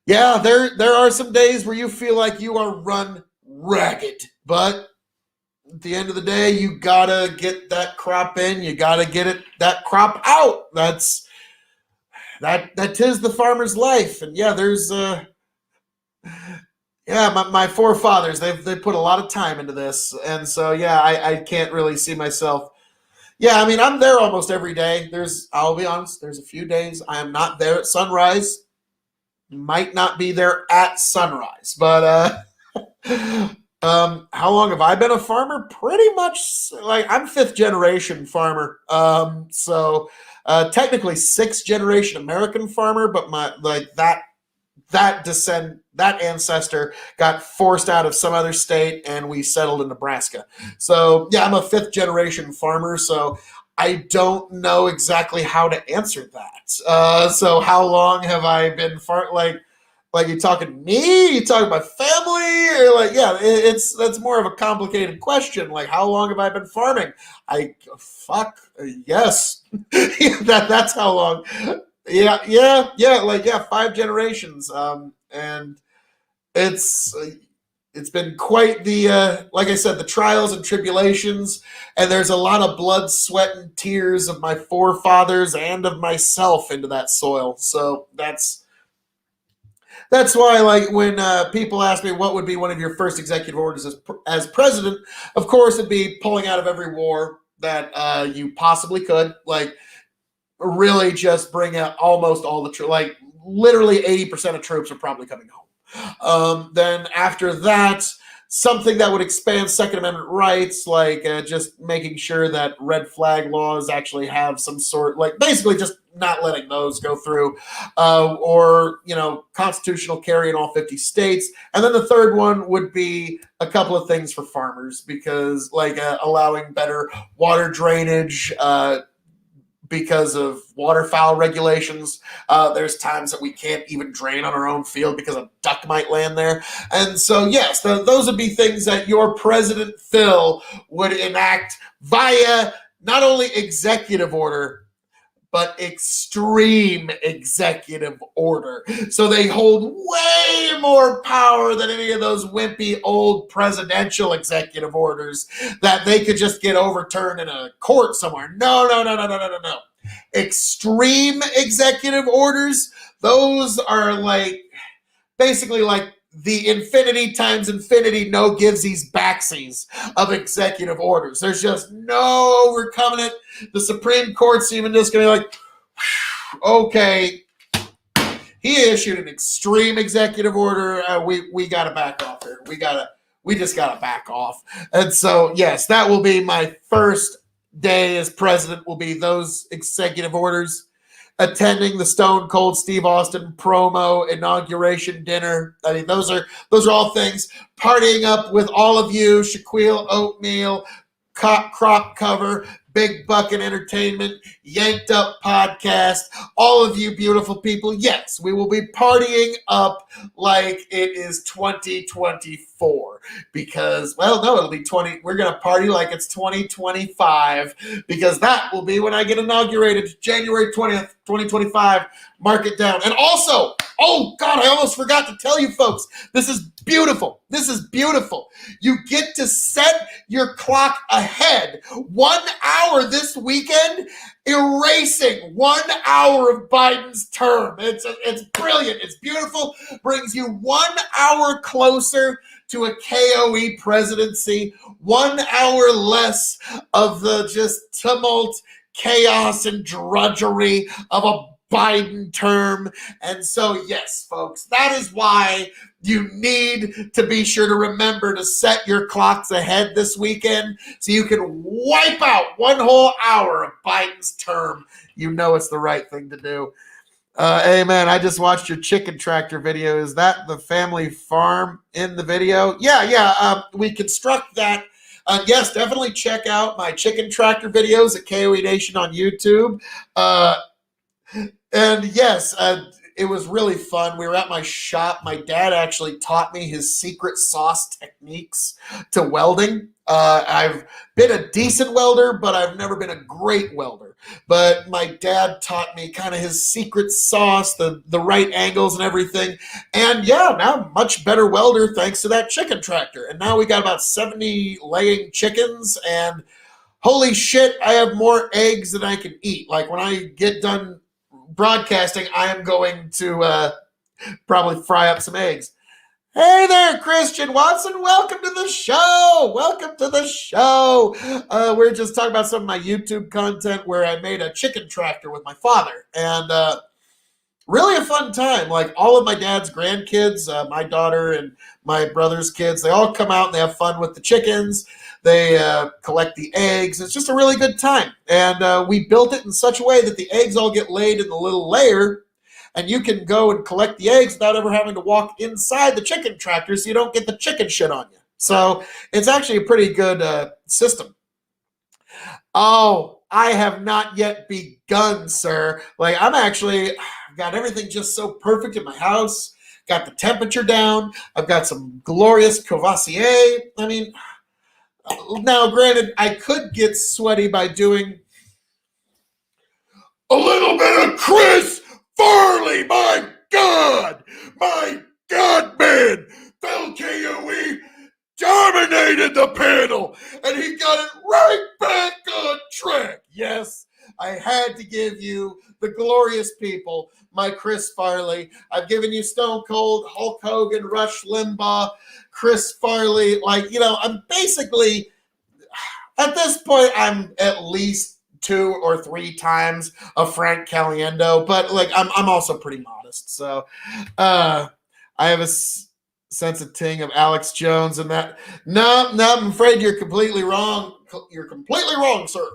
yeah, there are some days where you feel like you are run ragged. But at the end of the day, you gotta get that crop in. You gotta get that crop out. That is the farmer's life. And yeah, there's yeah, my forefathers, they put a lot of time into this. And so, yeah, I can't really see myself. Yeah, I mean, I'm there almost every day. I'll be honest, there's a few days I am not there at sunrise. Might not be there at sunrise. But how long have I been a farmer? Pretty much, like, I'm fifth generation farmer. So technically sixth generation American farmer, but that ancestor got forced out of some other state and we settled in Nebraska. So yeah, I'm a fifth generation farmer, so I don't know exactly how to answer that. So how long have I been like you talking to me? You talking about family? Or like, yeah, that's more of a complicated question. Like, how long have I been farming? Yes, that's how long. Yeah, like yeah, 5 generations. And it's been quite the like I said, the trials and tribulations, and there's a lot of blood, sweat, and tears of my forefathers and of myself into that soil. So that's why, like, when people ask me what would be one of your first executive orders as president, of course it'd be pulling out of every war that you possibly could. Like, really just bring out almost all the troops. Like, literally 80% of troops are probably coming home. Then after that, something that would expand Second Amendment rights, like just making sure that red flag laws actually have some sort, like basically just not letting those go through, or constitutional carry in all 50 states. And then the third one would be a couple of things for farmers, because like allowing better water drainage, because of waterfowl regulations. There's times that we can't even drain on our own field because a duck might land there. And so, yes, those would be things that your President Phil would enact via not only executive order, but extreme executive order. So they hold way more power than any of those wimpy old presidential executive orders that they could just get overturned in a court somewhere. No. Extreme executive orders, those are like basically like the infinity times infinity no givesies backsies of executive orders. There's just no overcoming it. The Supreme Court's even just going to be like, okay, he issued an extreme executive order. We got to back off here. We just got to back off. And so, yes, that will be my first day as president, will be those executive orders. Attending the Stone Cold Steve Austin promo inauguration dinner. I mean, those are all things. Partying up with all of you, Shaquille Oatmeal, Crop Cover, Big Bucket Entertainment, Yanked Up Podcast, all of you beautiful people. Yes, we will be partying up like it is 2024 because, well, no, it'll be 20. We're going to party like it's 2025 because that will be when I get inaugurated, January 20th, 2025. Mark it down. And also, oh God, I almost forgot to tell you folks, this is beautiful. This is beautiful. You get to set your clock ahead 1 hour this weekend, erasing 1 hour of Biden's term. It's brilliant. It's beautiful. Brings you 1 hour closer to a K.O.E. presidency, 1 hour less of the just tumult, chaos, and drudgery of a Biden term. And so, yes, folks, that is why you need to be sure to remember to set your clocks ahead this weekend so you can wipe out 1 whole hour of Biden's term. You know it's the right thing to do. Hey, man, I just watched your chicken tractor video. Is that the family farm in the video? Yeah. We construct that. Yes, definitely check out my chicken tractor videos at K.O.E. Nation on YouTube. And yes, it was really fun. We were at my shop. My dad actually taught me his secret sauce techniques to welding. I've been a decent welder, but I've never been a great welder. But my dad taught me kind of his secret sauce, the right angles and everything. And yeah, now I'm a much better welder thanks to that chicken tractor. And now we got about 70 laying chickens, and holy shit, I have more eggs than I can eat. Like when I get done broadcasting, I am going to probably fry up some eggs. Hey there, Christian Watson. Welcome to the show. Welcome to the show. We're just talking about some of my YouTube content where I made a chicken tractor with my father. And really a fun time. Like all of my dad's grandkids, my daughter and my brother's kids, they all come out and they have fun with the chickens. They collect the eggs. It's just a really good time. And we built it in such a way that the eggs all get laid in the little layer, and you can go and collect the eggs without ever having to walk inside the chicken tractor so you don't get the chicken shit on you. So it's actually a pretty good system. Oh, I have not yet begun, sir. Like I've got everything just so perfect in my house. Got the temperature down. I've got some glorious Courvoisier. I mean, now, granted, I could get sweaty by doing a little bit of Chris Farley. My God, man. Phil K.O.E. dominated the panel, and he got it right back on track. Yes, I had to give you the glorious people, my Chris Farley. I've given you Stone Cold, Hulk Hogan, Rush Limbaugh, Chris Farley. Like, you know, I'm basically, at this point, I'm at least 2 or 3 times a Frank Caliendo, but like I'm also pretty modest. So I have a sense of ting of Alex Jones and that. No, I'm afraid you're completely wrong. You're completely wrong, sir.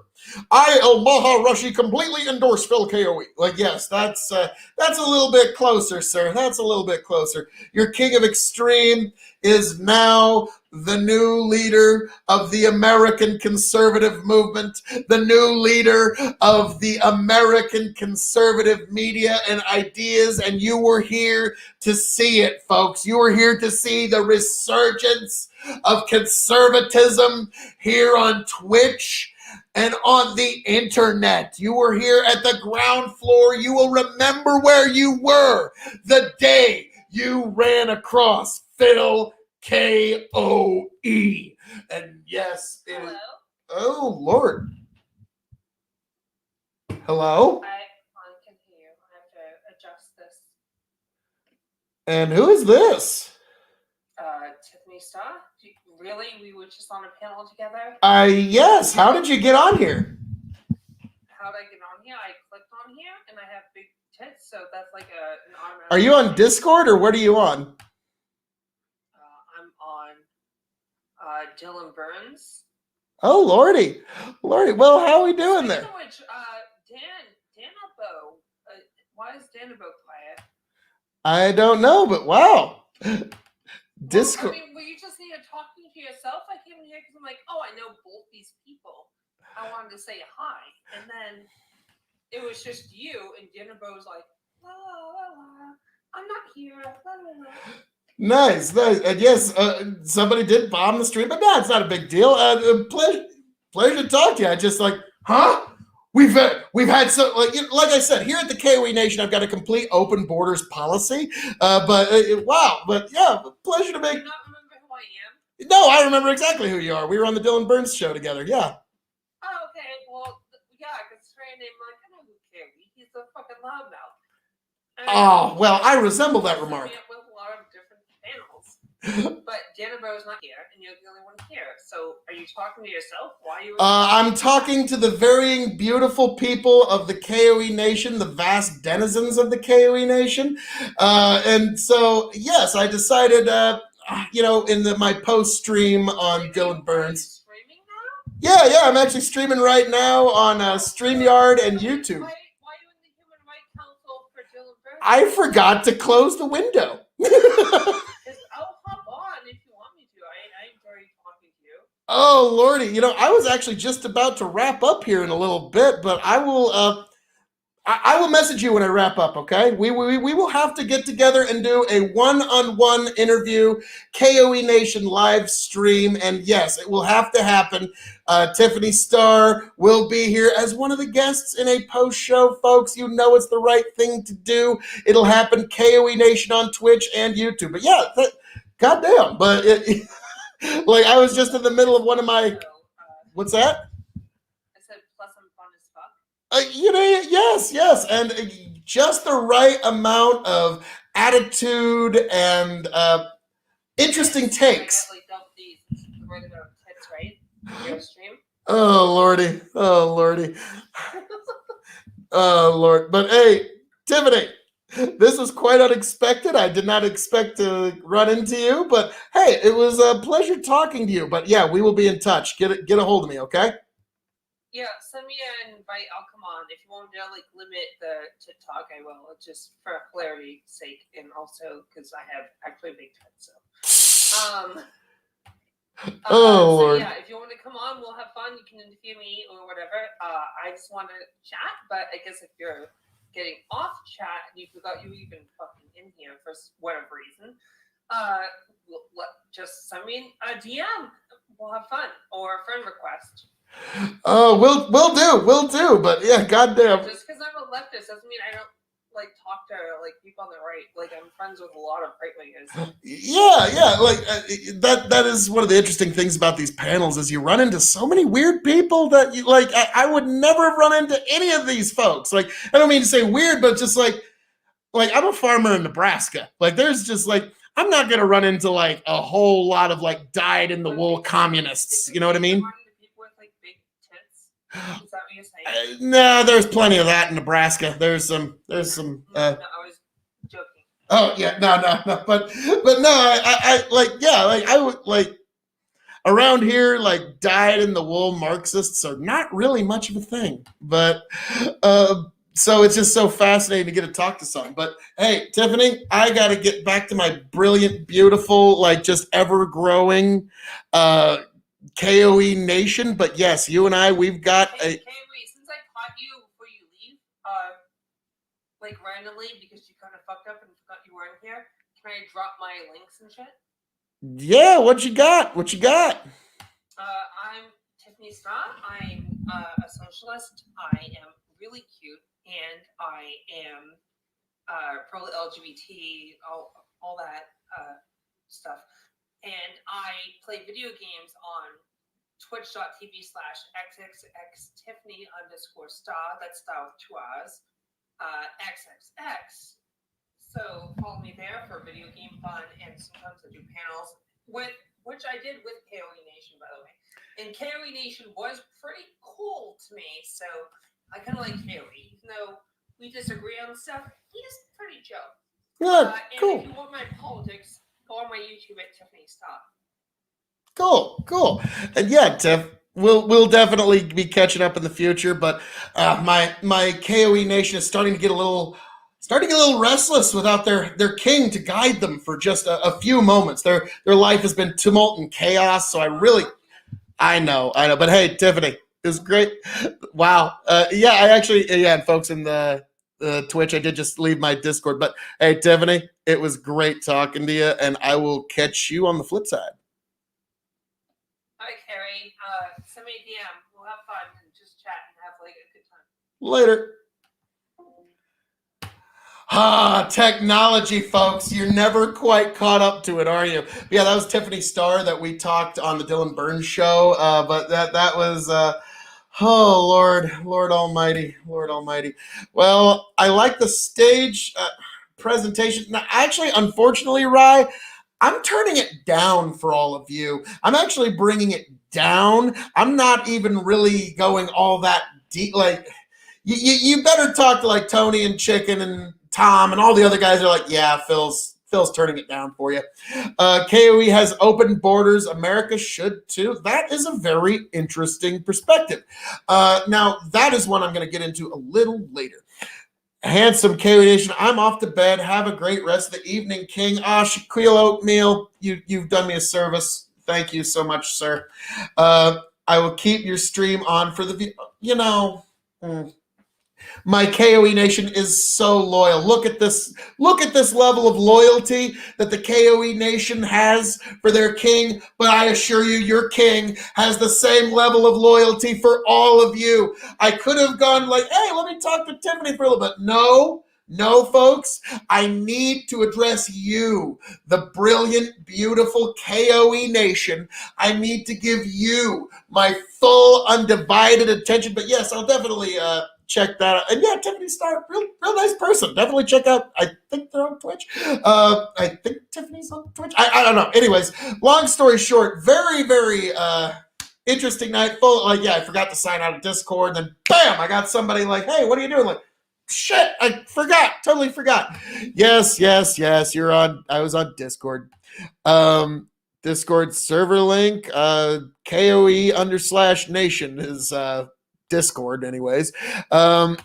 I, El Maharashi, completely endorse Phil K.O.E. Like, yes, that's a little bit closer, sir. That's a little bit closer. Your King of Extreme is now the new leader of the American conservative movement, the new leader of the American conservative media and ideas, and you were here to see it, folks. You were here to see the resurgence of conservatism here on Twitch and on the internet. You were here at the ground floor. You will remember where you were the day you ran across Phil K.O.E. And yes, Hello? Oh, Lord. Hello? I can hear you. I have to adjust this. And who is this? Tiffany Star? Really? We were just on a panel together? Yes. How did you get on here? How did I get on here? I clicked on here, and I have big tits, so that's like an automatic. Are you on Discord, or what are you on? I'm on Dylan Burns. Oh, Lordy. Well, how are we doing there? Which, Danabo. Why is Danabo quiet? I don't know, but wow. Discord. Well, I mean, were you just here talking to yourself? I came in here because I'm like, oh, I know both these people. I wanted to say hi, and then it was just you, and Danabo was like, la la la, I'm not here. La la la. Nice. And yes, somebody did bomb the stream, but no, it's not a big deal. Pleasure to talk to you. I just like, huh? We've had so like I said, here at the K.O.E Nation, I've got a complete open borders policy. Wow, but yeah, pleasure to make. Do you not remember who I am? No, I remember exactly who you are. We were on the Dylan Burns show together. Yeah. Oh, okay. Well, yeah, because it's very name like I know who K.O.E. He's a fucking loudmouth. Oh well, I resemble that remark. With a lot of different panels. But Danabo is not here, and you're the only one here. So, are you talking to yourself? Why are you? I'm talking to the varying beautiful people of the K.O.E Nation, the vast denizens of the K.O.E Nation, and so yes, I decided, in my post stream on Dylan Burns. Streaming now? Yeah, I'm actually streaming right now on StreamYard and YouTube. Why are you in the Human Rights Council for Dylan Burns? I forgot to close the window. I'll hop on if you want me to. I enjoy talking to you. Oh, Lordy. I was actually just about to wrap up here in a little bit, but I will I will message you when I wrap up, okay? We will have to get together and do a one-on-one interview, K.O.E Nation live stream, and yes, it will have to happen. Tiffany Star will be here as one of the guests in a post-show, folks. You know it's the right thing to do. It'll happen, K.O.E Nation on Twitch and YouTube. But yeah, goddamn. But like I was just in the middle of one of my... What's that? I said, plus I'm fun as fuck. Yes, and just the right amount of attitude and interesting takes. I got like these regular tits, right? Your stream. Oh Lordy, oh Lord! But hey, Tiffany, this was quite unexpected. I did not expect to run into you, but hey, it was a pleasure talking to you. But yeah, we will be in touch. Get a hold of me, okay? Yeah, send me an invite. I'll come on. If you want me to limit the TikTok, I will. Just for clarity's sake, and also because I have actually big tits. So, Lord. Yeah, if you want to come on, we'll have fun. You can interview me or whatever. I just want to chat, but I guess if you're getting off chat and you forgot you were even fucking in here for whatever reason, just send me a DM. We'll have fun, or a friend request. Oh, we'll do. But yeah, goddamn. Just because I'm a leftist doesn't mean I don't talk to people on the right. I'm friends with a lot of right wingers. Yeah. That is one of the interesting things about these panels is you run into so many weird people that you I would never have run into any of these folks. I don't mean to say weird, but just like I'm a farmer in Nebraska. There's just I'm not gonna run into a whole lot of dyed in the wool communists. You know what I mean? Is that what you're saying? No, there's plenty of that in Nebraska. There's some. No, I was joking. Oh yeah, no, but no, I would around here, dyed in the wool Marxists are not really much of a thing. But so it's just so fascinating to get to talk to someone. But hey, Tiffany, I got to get back to my brilliant, beautiful, just ever growing K.O.E Nation. But yes, you and I, we've got a. K.O.E, since I caught you before you leave, randomly because you kind of fucked up and forgot you weren't here, can I drop my links and shit? Yeah, what you got? I'm Tiffany Scott. I'm a socialist. I am really cute, and I am pro LGBT, all that stuff. And I play video games on twitch.tv/xxxtiffany_star. That's star with 2 R's. XXX. So follow me there for video game fun, and sometimes I do panels which I did with K.O.E Nation, by the way. And K.O.E Nation was pretty cool to me, so I kind of like K.O.E. Even though we disagree on stuff, he's pretty chill. Yeah, cool. And if you want my politics, go on my YouTube at Tiffany Stop. Cool. And yeah, Tiff, we'll definitely be catching up in the future. But my KOE Nation is starting to get a little restless without their king to guide them for just a few moments. Their life has been tumult and chaos. So I know. But hey, Tiffany, it was great. Wow. And folks in the Twitch, I did just leave my Discord. But hey, Tiffany, it was great talking to you, and I will catch you on the flip side. Hi, Carrie. Send me a DM. We'll have fun and just chat and have like a good time. Later. Technology, folks. You're never quite caught up to it, are you? But yeah, that was Tiffany Starr that we talked on the Dylan Burns show. But that was oh Lord Almighty. Well, I like the stage presentation. Now, actually, unfortunately, Rye, I'm turning it down for all of you. I'm actually bringing it down. I'm not even really going all that deep. Like, you better talk to like Tony and Chicken and Tom and all the other guys are like, yeah, Phil's turning it down for you. KOE has open borders. America should too. That is a very interesting perspective. Now, that is one I'm going to get into a little later. Handsome KOE Nation, I'm off to bed. Have a great rest of the evening, King. Shaquille Oatmeal, you've done me a service. Thank you so much, sir. I will keep your stream on for the my KOE Nation is so loyal. Look at this level of loyalty that the KOE Nation has for their king, but I assure you, your king has the same level of loyalty for all of you. I could have gone like, hey, let me talk to Tiffany for a little bit. No, folks, I need to address you, the brilliant, beautiful KOE Nation. I need to give you my full, undivided attention. But yes, I'll definitely check that out. And yeah, Tiffany Starr, real nice person. Definitely check out. I think they're on Twitch. I think Tiffany's on Twitch. I don't know. Anyways, long story short, very, very interesting night. Full. Like, yeah, I forgot to sign out of Discord. And then, bam, I got somebody like, hey, what are you doing? Like, shit, I forgot. Totally forgot. Yes. You're on. I was on Discord. Discord server link. KOE_nation is Discord, anyways. The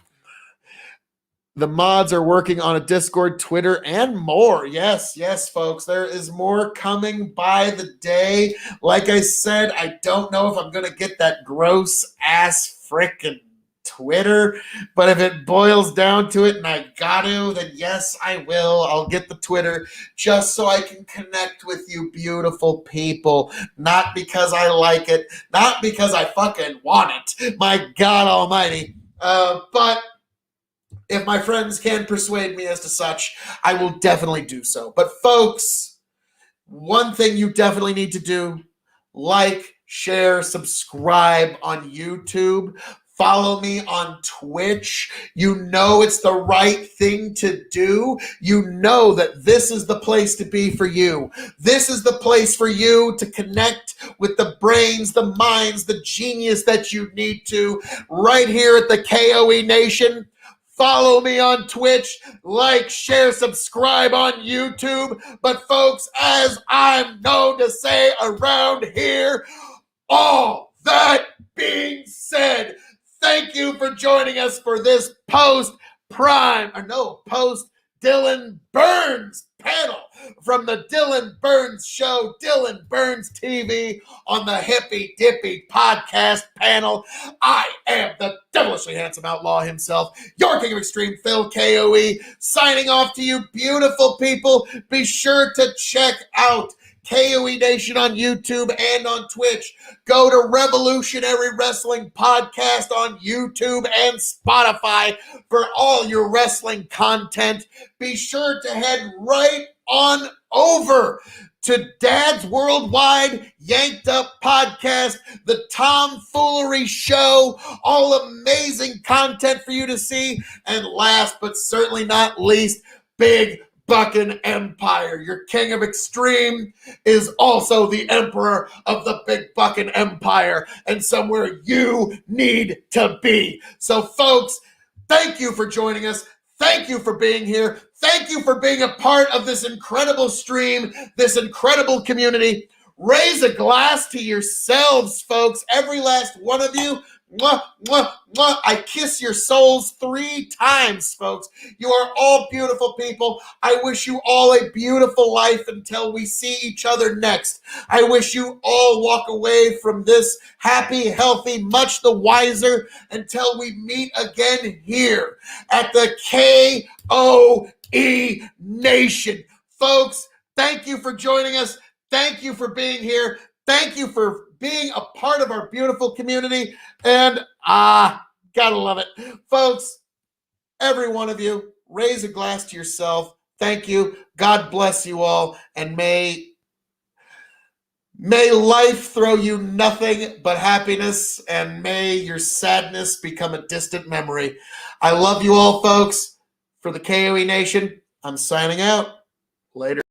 mods are working on a Discord, Twitter, and more. Yes, folks. There is more coming by the day. Like I said, I don't know if I'm going to get that gross ass frickin' Twitter, but if it boils down to it and I got to, then yes, I will. I'll get the Twitter just so I can connect with you beautiful people. Not because I like it, not because I fucking want it. My God almighty. But if my friends can persuade me as to such, I will definitely do so. But folks, one thing you definitely need to do, like, share, subscribe on YouTube. Follow me on Twitch. You know it's the right thing to do. You know that this is the place to be for you. This is the place for you to connect with the brains, the minds, the genius that you need to right here at the KOE Nation. Follow me on Twitch, like, share, subscribe on YouTube. But folks, as I'm known to say around here, all that being said, thank you for joining us for this post Dylan Burns panel from the Dylan Burns Show, Dylan Burns TV on the Hippy Dippy podcast panel. I am the devilishly handsome outlaw himself, your king of extreme, Phil KOE, signing off to you beautiful people. Be sure to check out KOE Nation on YouTube and on Twitch. Go to Revolutionary Wrestling Podcast on YouTube and Spotify for all your wrestling content. Be sure to head right on over to Dad's Worldwide Yanked Up Podcast, the Tomfoolery Show, all amazing content for you to see. And last but certainly not least, big bucking empire. Your king of extreme is also the emperor of the big bucking empire, and somewhere you need to be. So folks, thank you for joining us. Thank you for being here. Thank you for being a part of this incredible stream, this incredible community. Raise a glass to yourselves, folks. Every last one of you. Mwah, mwah, mwah. I kiss your souls 3 times, folks. You are all beautiful people. I wish you all a beautiful life until we see each other next. I wish you all walk away from this happy, healthy, much the wiser until we meet again here at the K.O.E. Nation. Folks, thank you for joining us. Thank you for being here. Thank you for being a part of our beautiful community. And gotta love it. Folks, every one of you, raise a glass to yourself. Thank you. God bless you all. And may life throw you nothing but happiness, and may your sadness become a distant memory. I love you all, folks. For the K.O.E. Nation, I'm signing out. Later.